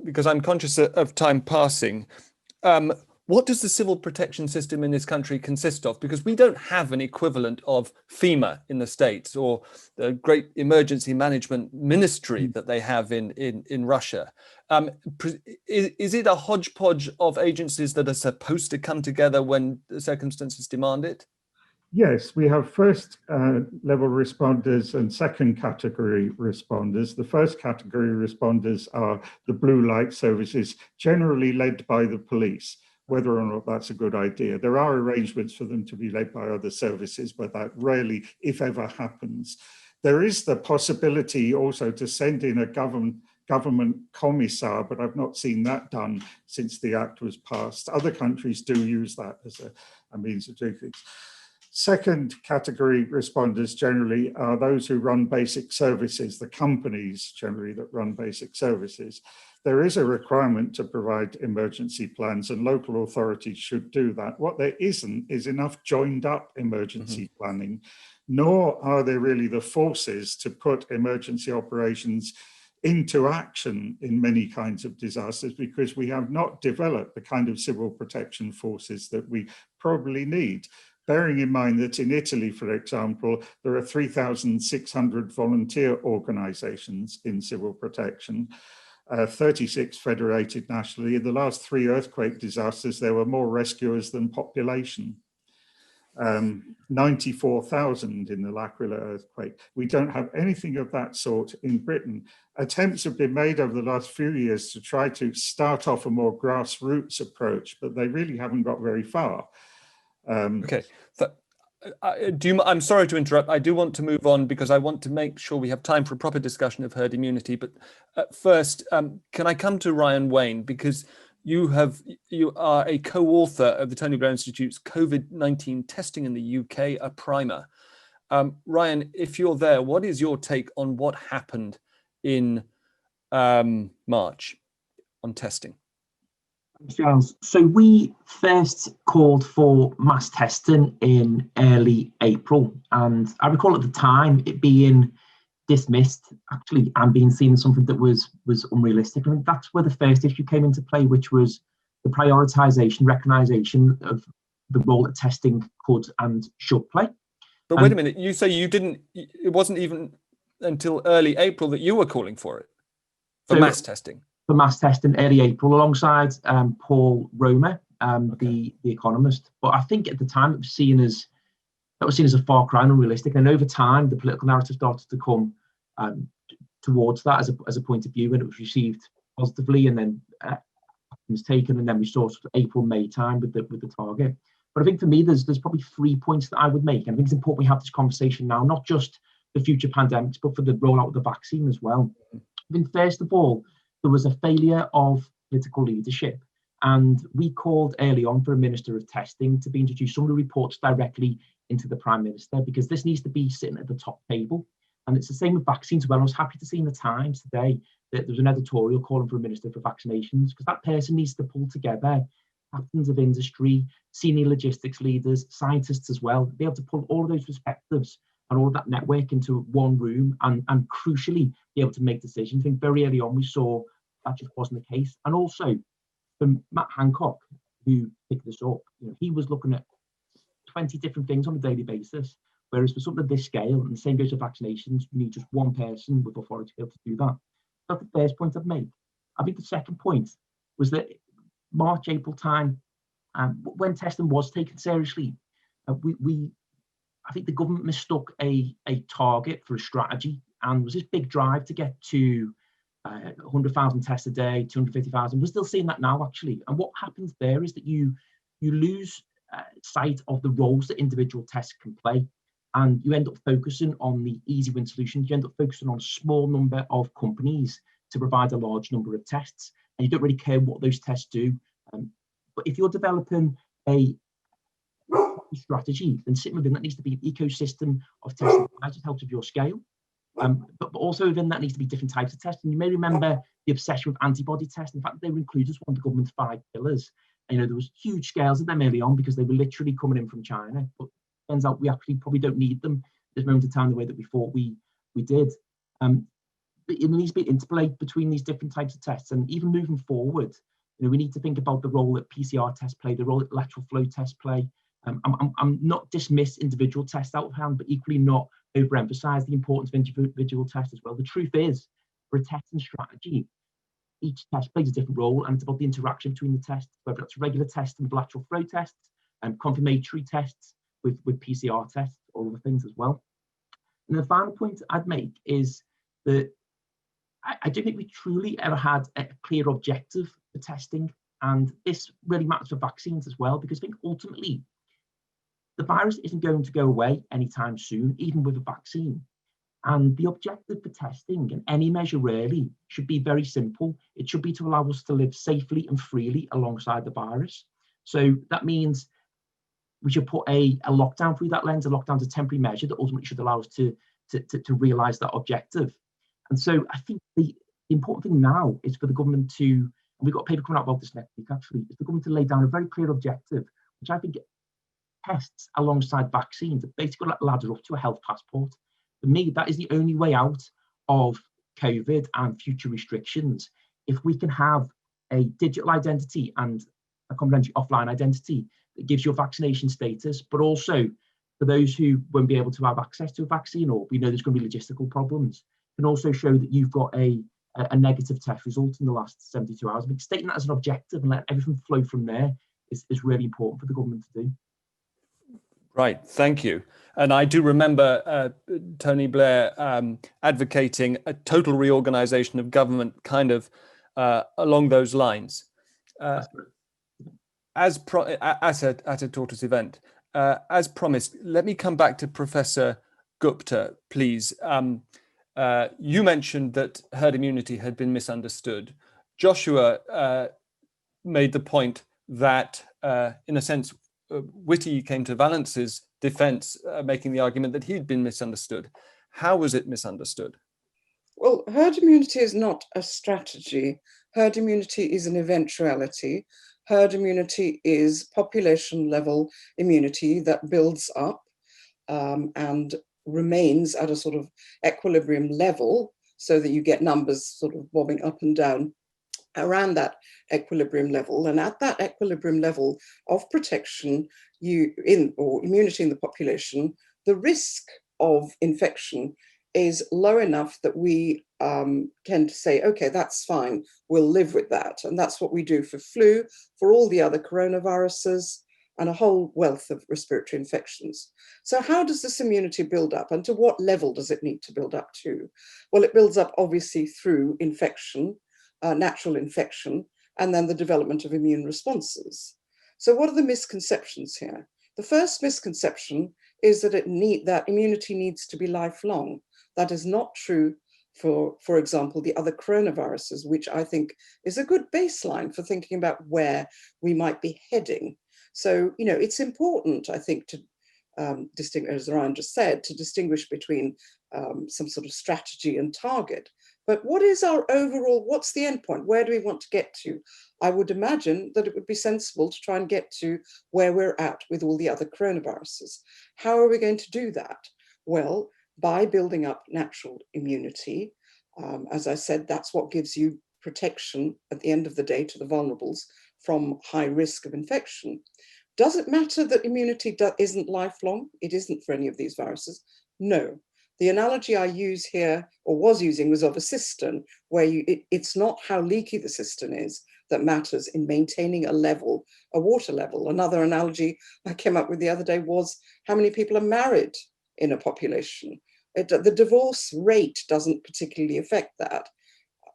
because I'm conscious of time passing, what does the civil protection system in this country consist of? Because we don't have an equivalent of FEMA in the States or the great emergency management ministry that they have in Russia. Is it a hodgepodge of agencies that are supposed to come together when the circumstances demand it? Yes, we have first level responders and second category responders. The first category responders are the blue light services, generally led by the police. Whether or not that's a good idea. There are arrangements for them to be led by other services, but that rarely, if ever, happens. There is the possibility also to send in a government commissar, but I've not seen that done since the Act was passed. Other countries do use that as a means of doing things. Second category responders generally are those who run basic services, the companies generally that run basic services. There is a requirement to provide emergency plans, and local authorities should do that. What there isn't is enough joined up emergency planning, nor are there really the forces to put emergency operations into action in many kinds of disasters, because we have not developed the kind of civil protection forces that we probably need. Bearing in mind that in Italy, for example, there are 3,600 volunteer organizations in civil protection, 36 federated nationally. In the last 3 earthquake disasters, there were more rescuers than population. 94,000 in the L'Aquila earthquake. We don't have anything of that sort in Britain. Attempts have been made over the last few years to try to start off a more grassroots approach, but they really haven't got very far. Okay. I'm sorry to interrupt. I do want to move on because I want to make sure we have time for a proper discussion of herd immunity. But first, can I come to Ryan Wayne, because you are a co-author of the Tony Blair Institute's COVID-19 testing in the UK, a primer. Ryan, if you're there, what is your take on what happened in March on testing? Giles. So we first called for mass testing in early April, and I recall at the time it being dismissed actually and being seen as something that was unrealistic. I mean, that's where the first issue came into play, which was the prioritisation, recognition of the role that testing could and should play. But wait a minute, you say it wasn't even until early April that you were calling for it, for mass testing. For mass testing early April, alongside Paul Romer, the economist. But I think at the time it was seen as a far cry and unrealistic. And over time, the political narrative started to come towards that as a point of view, and it was received positively. And then it was taken, and then we saw sort of April, May time with the target. But I think for me, there's probably 3 points that I would make, and I think it's important we have this conversation now, not just the future pandemics, but for the rollout of the vaccine as well. I think first of all, there was a failure of political leadership, and we called early on for a Minister of Testing to be introduced. Some of the reports directly into the Prime Minister, because this needs to be sitting at the top table. And it's the same with vaccines. Well, I was happy to see in the Times today that there was an editorial calling for a Minister for Vaccinations, because that person needs to pull together captains of industry, senior logistics leaders, scientists as well, be able to pull all of those perspectives and all of that network into one room and crucially be able to make decisions. I think very early on we saw that just wasn't the case. And also from Matt Hancock, who picked this up, he was looking at 20 different things on a daily basis, whereas for something of this scale, and the same goes for vaccinations, you need just one person with authority to be able to do that. That's the first point I'd make. I think the second point was that March, April time, when testing was taken seriously, I think the government mistook a target for a strategy, and was this big drive to get to 100,000 tests a day, 250,000. We're still seeing that now, actually. And what happens there is that you you lose sight of the roles that individual tests can play, and you end up focusing on the easy win solutions. You end up focusing on a small number of companies to provide a large number of tests, and you don't really care what those tests do. But if you're developing a strategy, then sitting within that needs to be an ecosystem of testing that helps with your scale. But also within that needs to be different types of tests. And you may remember the obsession with antibody tests. In fact, they were included as one of the government's 5 pillars. And, there was huge scales of them early on because they were literally coming in from China. But it turns out we actually probably don't need them at this moment in time the way that we thought we did. But there needs to be interplay between these different types of tests. And even moving forward, we need to think about the role that PCR tests play, the role that lateral flow tests play. I'm not dismiss individual tests out of hand, but equally not overemphasize the importance of individual tests as well. The truth is, for a testing strategy, each test plays a different role, and it's about the interaction between the tests, whether that's regular tests and lateral flow tests, and confirmatory tests with PCR tests, or other things as well. And the final point I'd make is that I don't think we truly ever had a clear objective for testing, and this really matters for vaccines as well, because I think ultimately the virus isn't going to go away anytime soon, even with a vaccine. And the objective for testing, and any measure really, should be very simple. It should be to allow us to live safely and freely alongside the virus. So that means we should put a lockdown through that lens. A lockdown is a temporary measure that ultimately should allow us to realise that objective. And so I think the important thing now is for the government to, and we've got a paper coming out about this next week actually, is the government to lay down a very clear objective, which I think tests alongside vaccines that basically ladder up to a health passport. For me, that is the only way out of COVID and future restrictions. If we can have a digital identity and a complementary offline identity that gives your vaccination status, but also for those who won't be able to have access to a vaccine, or we know there's going to be logistical problems, can also show that you've got a negative test result in the last 72 hours. I mean, stating that as an objective and let everything flow from there is really important for the government to do. Right, thank you. And I do remember Tony Blair advocating a total reorganization of government kind of along those lines. At a tortoise event. As promised, let me come back to Professor Gupta, please. You mentioned that herd immunity had been misunderstood. Joshua made the point that, in a sense, Whitty came to Valence's defense, making the argument that he'd been misunderstood. How was it misunderstood? Well, herd immunity is not a strategy. Herd immunity is an eventuality. Herd immunity is population level immunity that builds up and remains at a sort of equilibrium level so that you get numbers sort of bobbing up and down around that equilibrium level. And at that equilibrium level of protection or immunity in the population, the risk of infection is low enough that we tend to say, okay, that's fine, we'll live with that. And that's what we do for flu, for all the other coronaviruses, and a whole wealth of respiratory infections. So how does this immunity build up, and to what level does it need to build up to? Well, it builds up obviously through infection, natural infection, and then the development of immune responses. So what are the misconceptions here? The first misconception is that that immunity needs to be lifelong. That is not true for example, the other coronaviruses, which I think is a good baseline for thinking about where we might be heading. So, it's important, I think, to distinguish, as Ryan just said, to distinguish between some sort of strategy and target. But what is our overall, what's the end point? Where do we want to get to? I would imagine that it would be sensible to try and get to where we're at with all the other coronaviruses. How are we going to do that? Well, by building up natural immunity. As I said, that's what gives you protection at the end of the day to the vulnerables from high risk of infection. Does it matter that immunity isn't lifelong? It isn't for any of these viruses. No. The analogy I use here, or was using, was of a cistern, where it's not how leaky the cistern is that matters in maintaining a water level. Another analogy I came up with the other day was how many people are married in a population. The divorce rate doesn't particularly affect that,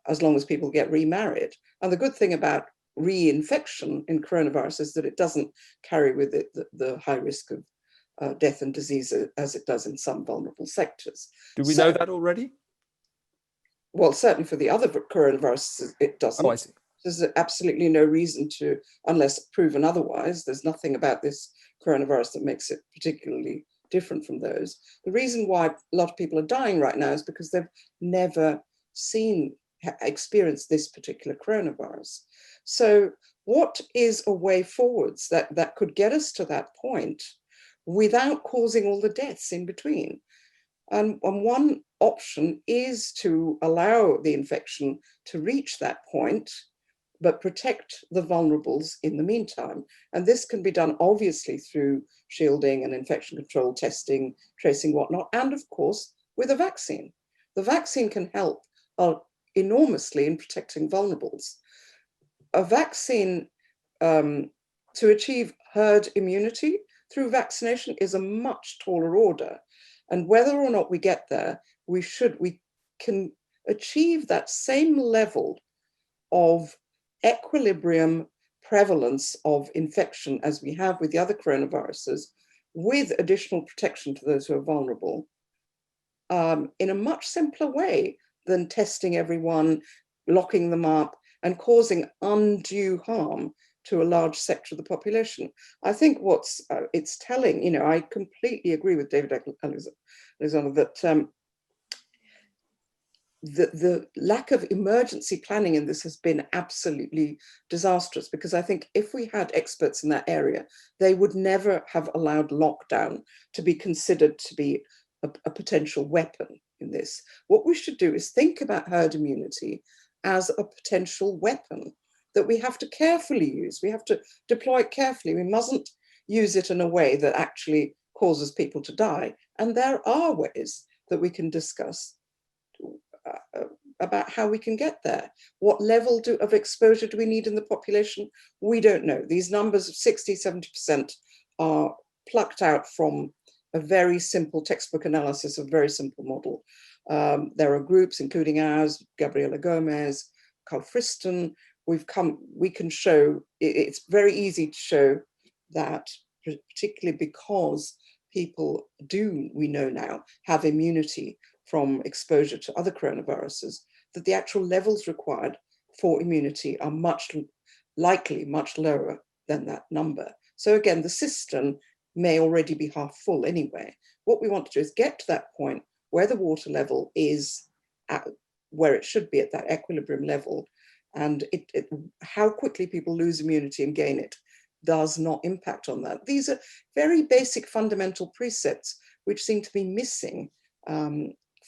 as long as people get remarried. And the good thing about reinfection in coronavirus is that it doesn't carry with it the high risk of death and disease as it does in some vulnerable sectors. Do we know that already? Well, certainly for the other coronaviruses, it doesn't. Oh, I see. There's absolutely no reason to, unless proven otherwise, there's nothing about this coronavirus that makes it particularly different from those. The reason why a lot of people are dying right now is because they've never experienced this particular coronavirus. So what is a way forwards that could get us to that point without causing all the deaths in between? And one option is to allow the infection to reach that point, but protect the vulnerables in the meantime. And this can be done obviously through shielding and infection control testing, tracing, whatnot, and of course with a vaccine. The vaccine can help enormously in protecting vulnerables. A vaccine to achieve herd immunity through vaccination is a much taller order. And whether or not we get there, we can achieve that same level of equilibrium prevalence of infection as we have with the other coronaviruses, with additional protection to those who are vulnerable, in a much simpler way than testing everyone, locking them up, and causing undue harm to a large sector of the population. I think it's telling, I completely agree with David Alexander that the lack of emergency planning in this has been absolutely disastrous, because I think if we had experts in that area, they would never have allowed lockdown to be considered to be a potential weapon in this. What we should do is think about herd immunity as a potential weapon that we have to carefully use. We have to deploy it carefully. We mustn't use it in a way that actually causes people to die. And there are ways that we can discuss about how we can get there. What level of exposure do we need in the population? We don't know. These numbers of 60, 70% are plucked out from a very simple textbook analysis of a very simple model. There are groups, including ours, Gabriela Gomez, Carl Friston. We can show, it's very easy to show that, particularly because people we know now, have immunity from exposure to other coronaviruses, that the actual levels required for immunity are much lower than that number. So again, the cistern may already be half full anyway. What we want to do is get to that point where the water level is at where it should be, at that equilibrium level. And how quickly people lose immunity and gain it does not impact on that. These are very basic fundamental precepts which seem to be missing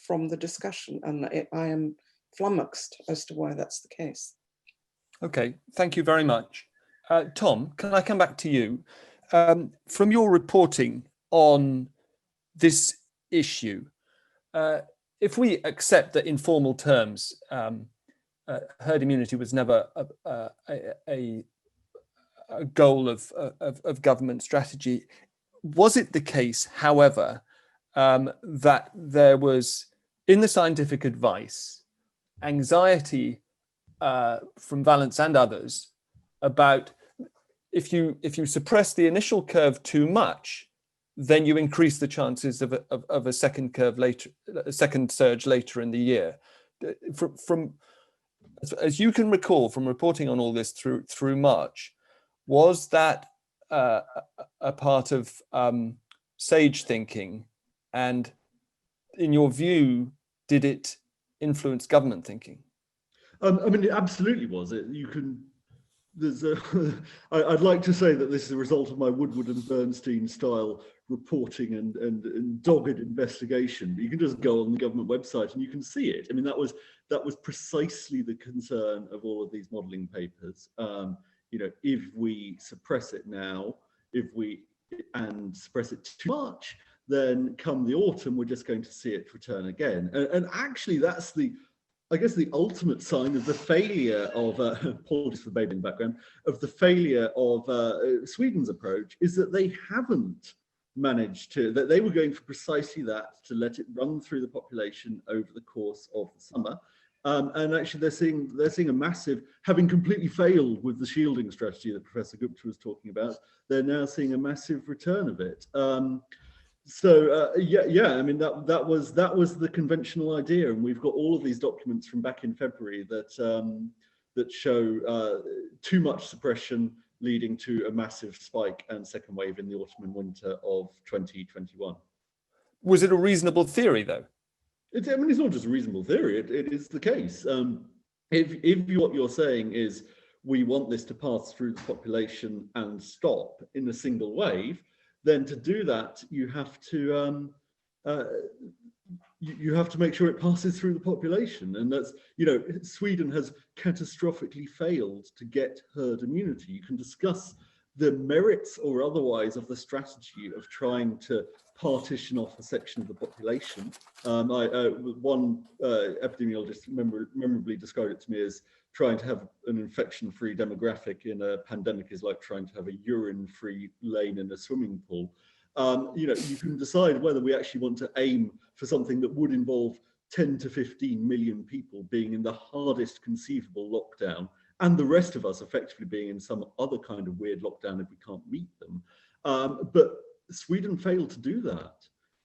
from the discussion, and I am flummoxed as to why that's the case. Okay, thank you very much. Tom, can I come back to you? From your reporting on this issue, if we accept that in formal terms, herd immunity was never a goal of government strategy, was it the case, however, that there was, in the scientific advice, anxiety from Valence and others about if you suppress the initial curve too much, then you increase the chances of a second curve later, a second surge later in the year. From as you can recall from reporting on all this through March, was that a part of sage thinking? And in your view, did it influence government thinking? I mean, it absolutely was. I'd like to say that this is a result of my Woodward and Bernstein style reporting and dogged investigation. But you can just go on the government website and you can see it. I mean, that was precisely the concern of all of these modelling papers. If we suppress it now, and suppress it too much, then come the autumn, we're just going to see it return again. And actually, that's the ultimate sign of the failure of, apologies for the baby in the background, of the failure of Sweden's approach, is that they haven't managed to, that they were going for precisely that, to let it run through the population over the course of the summer. And actually, they're seeing a massive, having completely failed with the shielding strategy that Professor Gupta was talking about. They're now seeing a massive return of it. Yeah. I mean, that was the conventional idea, and we've got all of these documents from back in February that show too much suppression leading to a massive spike and second wave in the autumn and winter of 2021. Was it a reasonable theory, though? It's not just a reasonable theory. It is the case. If what you're saying is we want this to pass through the population and stop in a single wave, then to do that you have to make sure it passes through the population, and that's, Sweden has catastrophically failed to get herd immunity. You can discuss the merits or otherwise of the strategy of trying to partition off a section of the population. One epidemiologist memorably described it to me as trying to have an infection-free demographic in a pandemic is like trying to have a urine-free lane in a swimming pool. You can decide whether we actually want to aim for something that would involve 10 to 15 million people being in the hardest conceivable lockdown, and the rest of us effectively being in some other kind of weird lockdown if we can't meet them. But Sweden failed to do that.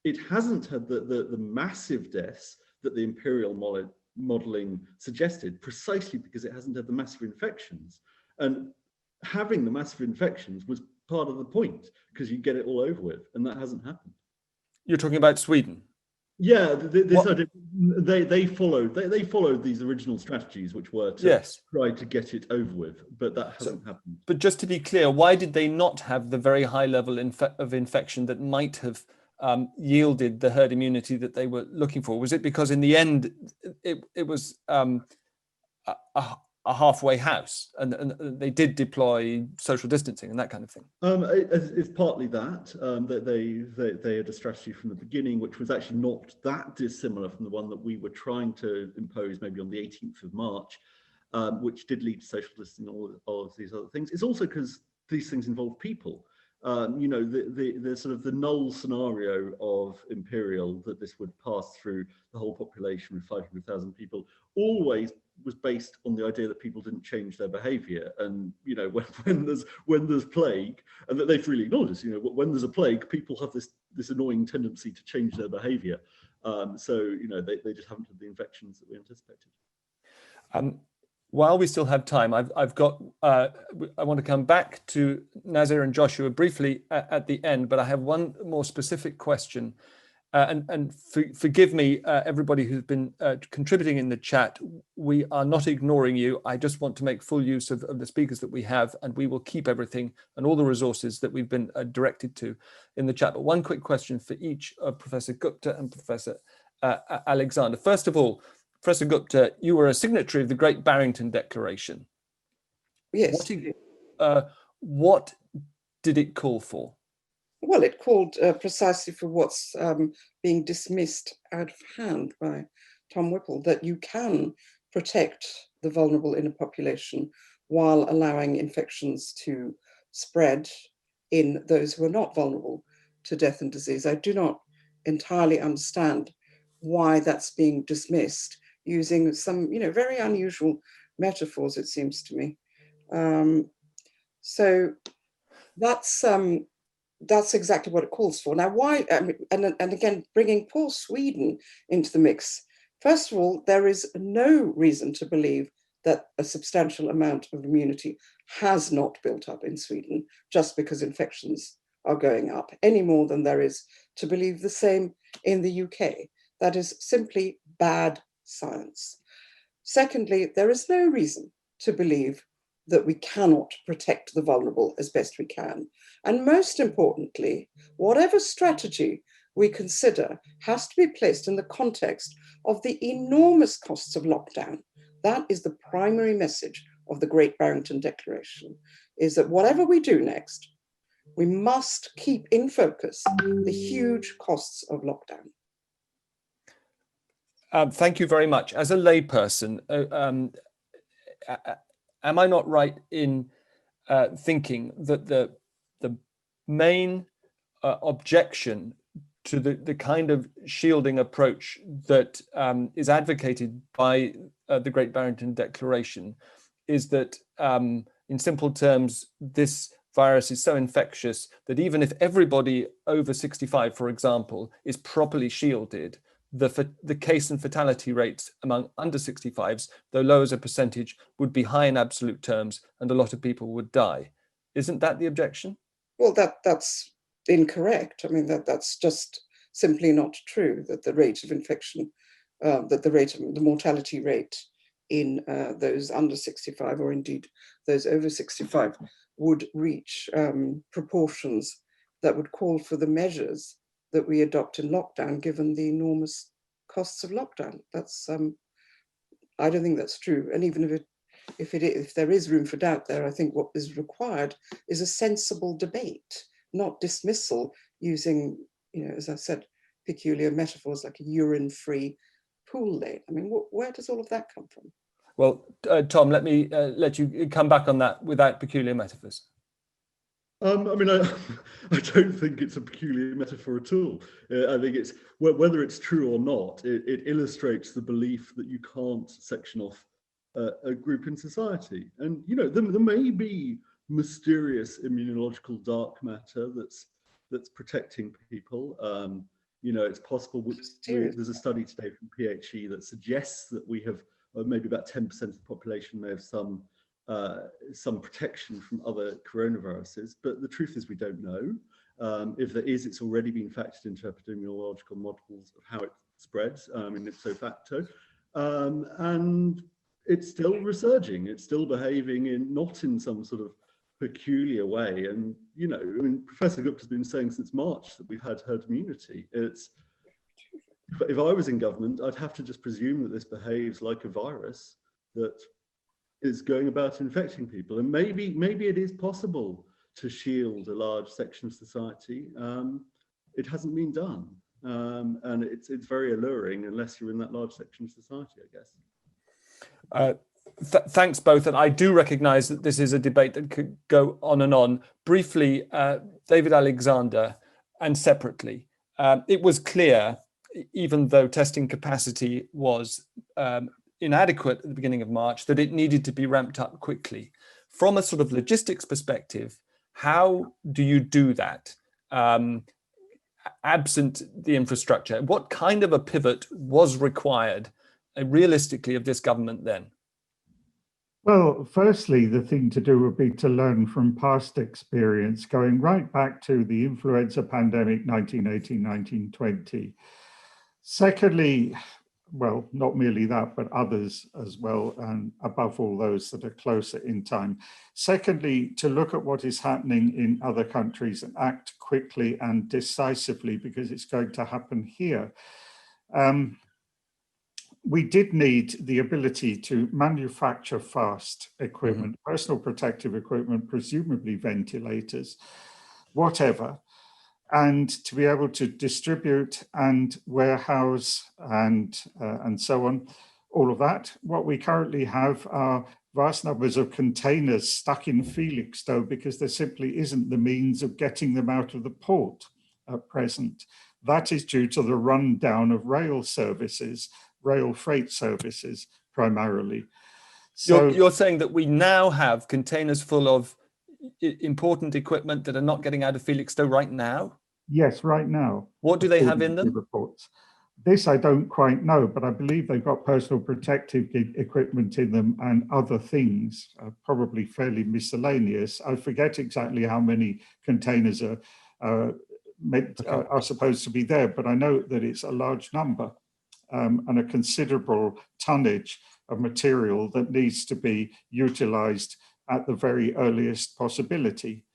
It hasn't had the massive deaths that the imperial modelling suggested, precisely because it hasn't had the massive infections. And having the massive infections was part of the point, because you get it all over with, and that hasn't happened. You're talking about Sweden? Yeah, they followed these original strategies, which were to try to get it over with, but that hasn't happened. But just to be clear, why did they not have the very high level of infection that might have yielded the herd immunity that they were looking for? Was it because in the end it was a halfway house, and they did deploy social distancing and that kind of thing? It's partly that they had a strategy from the beginning, which was actually not that dissimilar from the one that we were trying to impose maybe on the 18th of March, which did lead to social distancing and all of these other things. It's also because these things involve people. The sort of the null scenario of imperial, that this would pass through the whole population with 500,000 people, always was based on the idea that people didn't change their behavior. And when there's plague, and that they've really ignored this, when there's a plague, people have this annoying tendency to change their behavior. So they just haven't had the infections that we anticipated. While we still have time, I've got. I want to come back to Nazir and Joshua briefly at the end, but I have one more specific question. Forgive me, everybody who's been contributing in the chat. We are not ignoring you. I just want to make full use of the speakers that we have, and we will keep everything and all the resources that we've been directed to in the chat. But one quick question for each of Professor Gupta and Professor Alexander. First of all, Professor Gupta, you were a signatory of the Great Barrington Declaration. Yes. What did it call for? Well, it called precisely for what's being dismissed out of hand by Tom Whipple, that you can protect the vulnerable in a population while allowing infections to spread in those who are not vulnerable to death and disease. I do not entirely understand why that's being dismissed using some, very unusual metaphors, it seems to me. So that's exactly what it calls for. Now, why, and again, bringing poor Sweden into the mix, first of all, there is no reason to believe that a substantial amount of immunity has not built up in Sweden just because infections are going up, any more than there is to believe the same in the UK. That is simply bad science. Secondly, there is no reason to believe that we cannot protect the vulnerable as best we can. And most importantly, whatever strategy we consider has to be placed in the context of the enormous costs of lockdown. That is the primary message of the Great Barrington Declaration, is that whatever we do next, we must keep in focus the huge costs of lockdown. Thank you very much. As a layperson, am I not right in thinking that the main objection to the kind of shielding approach that is advocated by the Great Barrington Declaration is that, in simple terms, this virus is so infectious that even if everybody over 65, for example, is properly shielded, the case and fatality rates among under 65s, though low as a percentage, would be high in absolute terms, and a lot of people would die. Isn't that the objection? Well, that's incorrect. I mean, that's just simply not true, that the rate of infection, that the mortality rate in those under 65, or indeed those over 65, would reach proportions that would call for the measures that we adopt in lockdown, given the enormous costs of lockdown. That's I don't think that's true. And even if there is room for doubt there, I think what is required is a sensible debate, not dismissal using, as I said, peculiar metaphors like a urine-free pool lane. I mean, where does all of that come from? Well, Tom, let me let you come back on that without peculiar metaphors. I mean, I don't think it's a peculiar metaphor at all. I think it's, whether it's true or not, it illustrates the belief that you can't section off a group in society. And, there may be mysterious immunological dark matter that's protecting people. It's possible. There's a study today from PHE that suggests that we have maybe about 10% of the population may have some protection from other coronaviruses, but the truth is we don't know. If there is, it's already been factored into epidemiological models of how it spreads, in ipso facto, and it's still resurging. It's still behaving not in some sort of peculiar way. And Professor Gupta's been saying since March that we've had herd immunity. But if I was in government, I'd have to just presume that this behaves like a virus that is going about infecting people. And maybe it is possible to shield a large section of society. It hasn't been done. And it's very alluring unless you're in that large section of society, I guess. Thanks both. And I do recognise that this is a debate that could go on and on. Briefly, David Alexander, and separately, it was clear, even though testing capacity was inadequate at the beginning of March, that it needed to be ramped up quickly. From a sort of logistics perspective, how do you do that absent the infrastructure? What kind of a pivot was required realistically of this government then? Well, firstly, the thing to do would be to learn from past experience, going right back to the influenza pandemic 1918-1920. Secondly, well, not merely that, but others as well, and above all those that are closer in time. Secondly, to look at what is happening in other countries and act quickly and decisively, because it's going to happen here. We did need the ability to manufacture fast equipment, personal protective equipment, presumably ventilators, whatever, and to be able to distribute and warehouse and so on, all of that. What we currently have are vast numbers of containers stuck in Felixstowe because there simply isn't the means of getting them out of the port at present. That is due to the rundown of rail services, rail freight services primarily. So you're saying that we now have containers full of important equipment that are not getting out of Felixstowe right now? Yes, right now. What do they have in them? Reports. This I don't quite know, but I believe they've got personal protective equipment in them and other things, probably fairly miscellaneous. I forget exactly how many containers are supposed to be there, but I know that it's a large number. And a considerable tonnage of material that needs to be utilized at the very earliest possibility.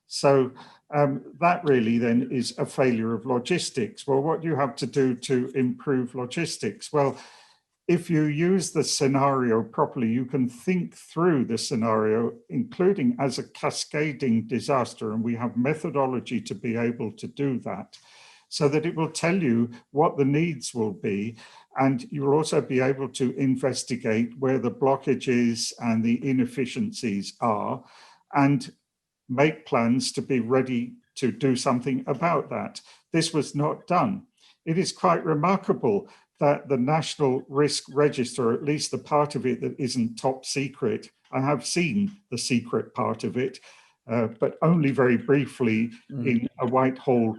So that really then is a failure of logistics. Well, what do you have to do to improve logistics? Well, if you use the scenario properly, you can think through the scenario, including as a cascading disaster, and we have methodology to be able to do that, so that it will tell you what the needs will be. And you will also be able to investigate where the blockages and the inefficiencies are and make plans to be ready to do something about that. This was not done. It is quite remarkable that the National Risk Register, at least the part of it that isn't top secret, I have seen the secret part of it, but only very briefly in a Whitehall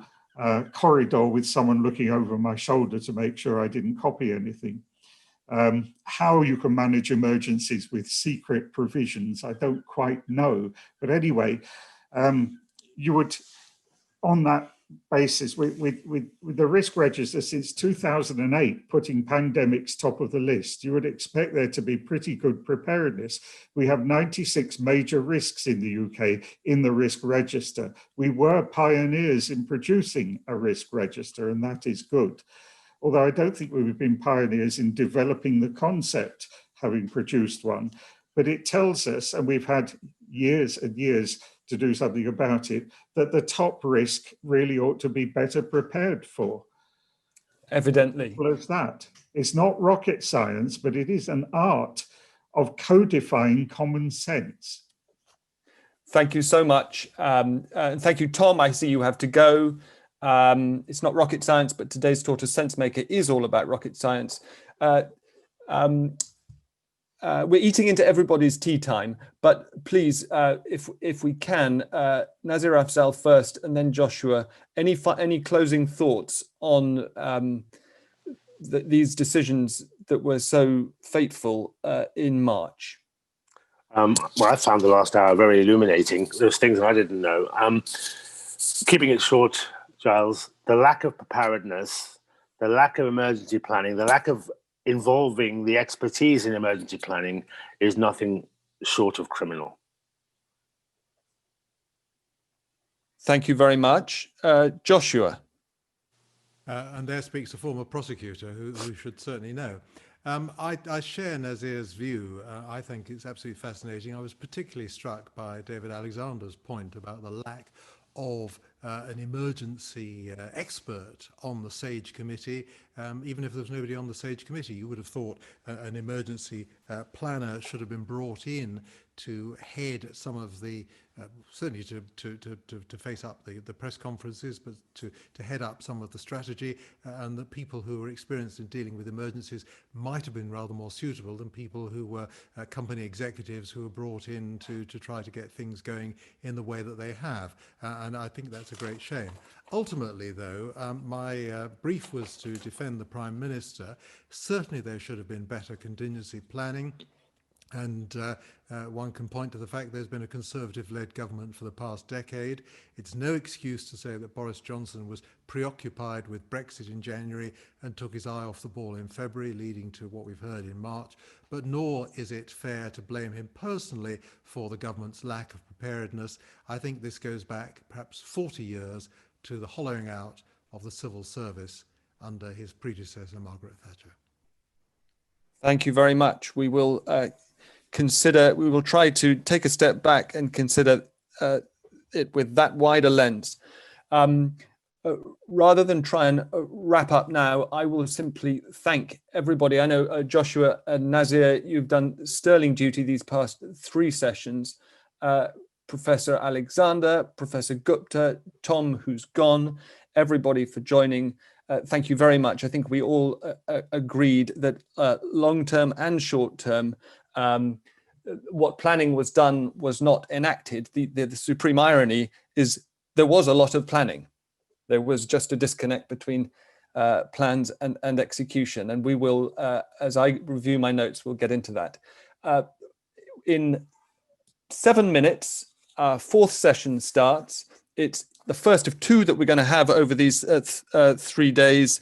corridor with someone looking over my shoulder to make sure I didn't copy anything. How you can manage emergencies with secret provisions, I don't quite know. But anyway, you would, on that basis, with the risk register since 2008, putting pandemics top of the list, you would expect there to be pretty good preparedness. We have 96 major risks in the UK in the risk register. We were pioneers in producing a risk register, and that is good. Although I don't think we've been pioneers in developing the concept, having produced one. But it tells us, and we've had years and years to do something about it, that the top risk really ought to be better prepared for. Evidently. Well, as that. It's not rocket science, but it is an art of codifying common sense. Thank you so much. And thank you, Tom. I see you have to go. It's not rocket science, but today's Tortoise Sensemaker is all about rocket science. We're eating into everybody's tea time, but please, if we can, Nazir Afzal first, and then Joshua. Any closing thoughts on these decisions that were so fateful in March? Well, I found the last hour very illuminating. There's things I didn't know. Keeping it short, Giles, the lack of preparedness, the lack of emergency planning, the lack of involving the expertise in emergency planning is nothing short of criminal. Thank you very much. Joshua. And there speaks a former prosecutor who should certainly know. I share Nazir's view. I think it's absolutely fascinating. I was particularly struck by David Alexander's point about the lack of an emergency expert on the SAGE committee. Even if there was nobody on the SAGE committee, you would have thought an emergency planner should have been brought in to head some of the, certainly to face up the press conferences, but to head up some of the strategy, and that people who were experienced in dealing with emergencies might have been rather more suitable than people who were company executives who were brought in to try to get things going in the way that they have. And I think that's a great shame. Ultimately, though, my brief was to defend the Prime Minister. Certainly there should have been better contingency planning. And one can point to the fact there's been a Conservative-led government for the past decade. It's no excuse to say that Boris Johnson was preoccupied with Brexit in January and took his eye off the ball in February, leading to what we've heard in March. But nor is it fair to blame him personally for the government's lack of preparedness. I think this goes back perhaps 40 years to the hollowing out of the civil service under his predecessor, Margaret Thatcher. Thank you very much. We will we will try to take a step back and consider it with that wider lens. Rather than try and wrap up now, I will simply thank everybody. I know Joshua and Nazir, you've done sterling duty these past 3 sessions. Professor Alexander, Professor Gupta, Tom, who's gone, everybody for joining. Thank you very much. I think we all agreed that long-term and short-term, what planning was done was not enacted. The supreme irony is there was a lot of planning. There was just a disconnect between plans and execution. And we will, as I review my notes, we'll get into that. In 7 minutes, our 4th session starts. It's the first of 2 that we're going to have over these 3 days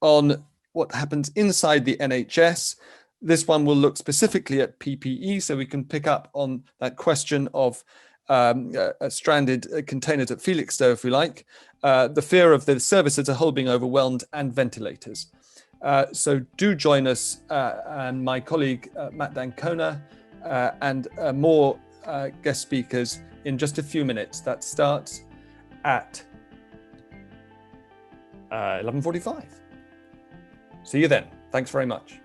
on what happens inside the NHS. This one will look specifically at PPE, so we can pick up on that question of stranded containers at Felixstowe, if we like, the fear of the service as a whole being overwhelmed, and ventilators. So do join us and my colleague Matt Dancona and more guest speakers in just a few minutes. That starts at 11:45. See you then. Thanks very much.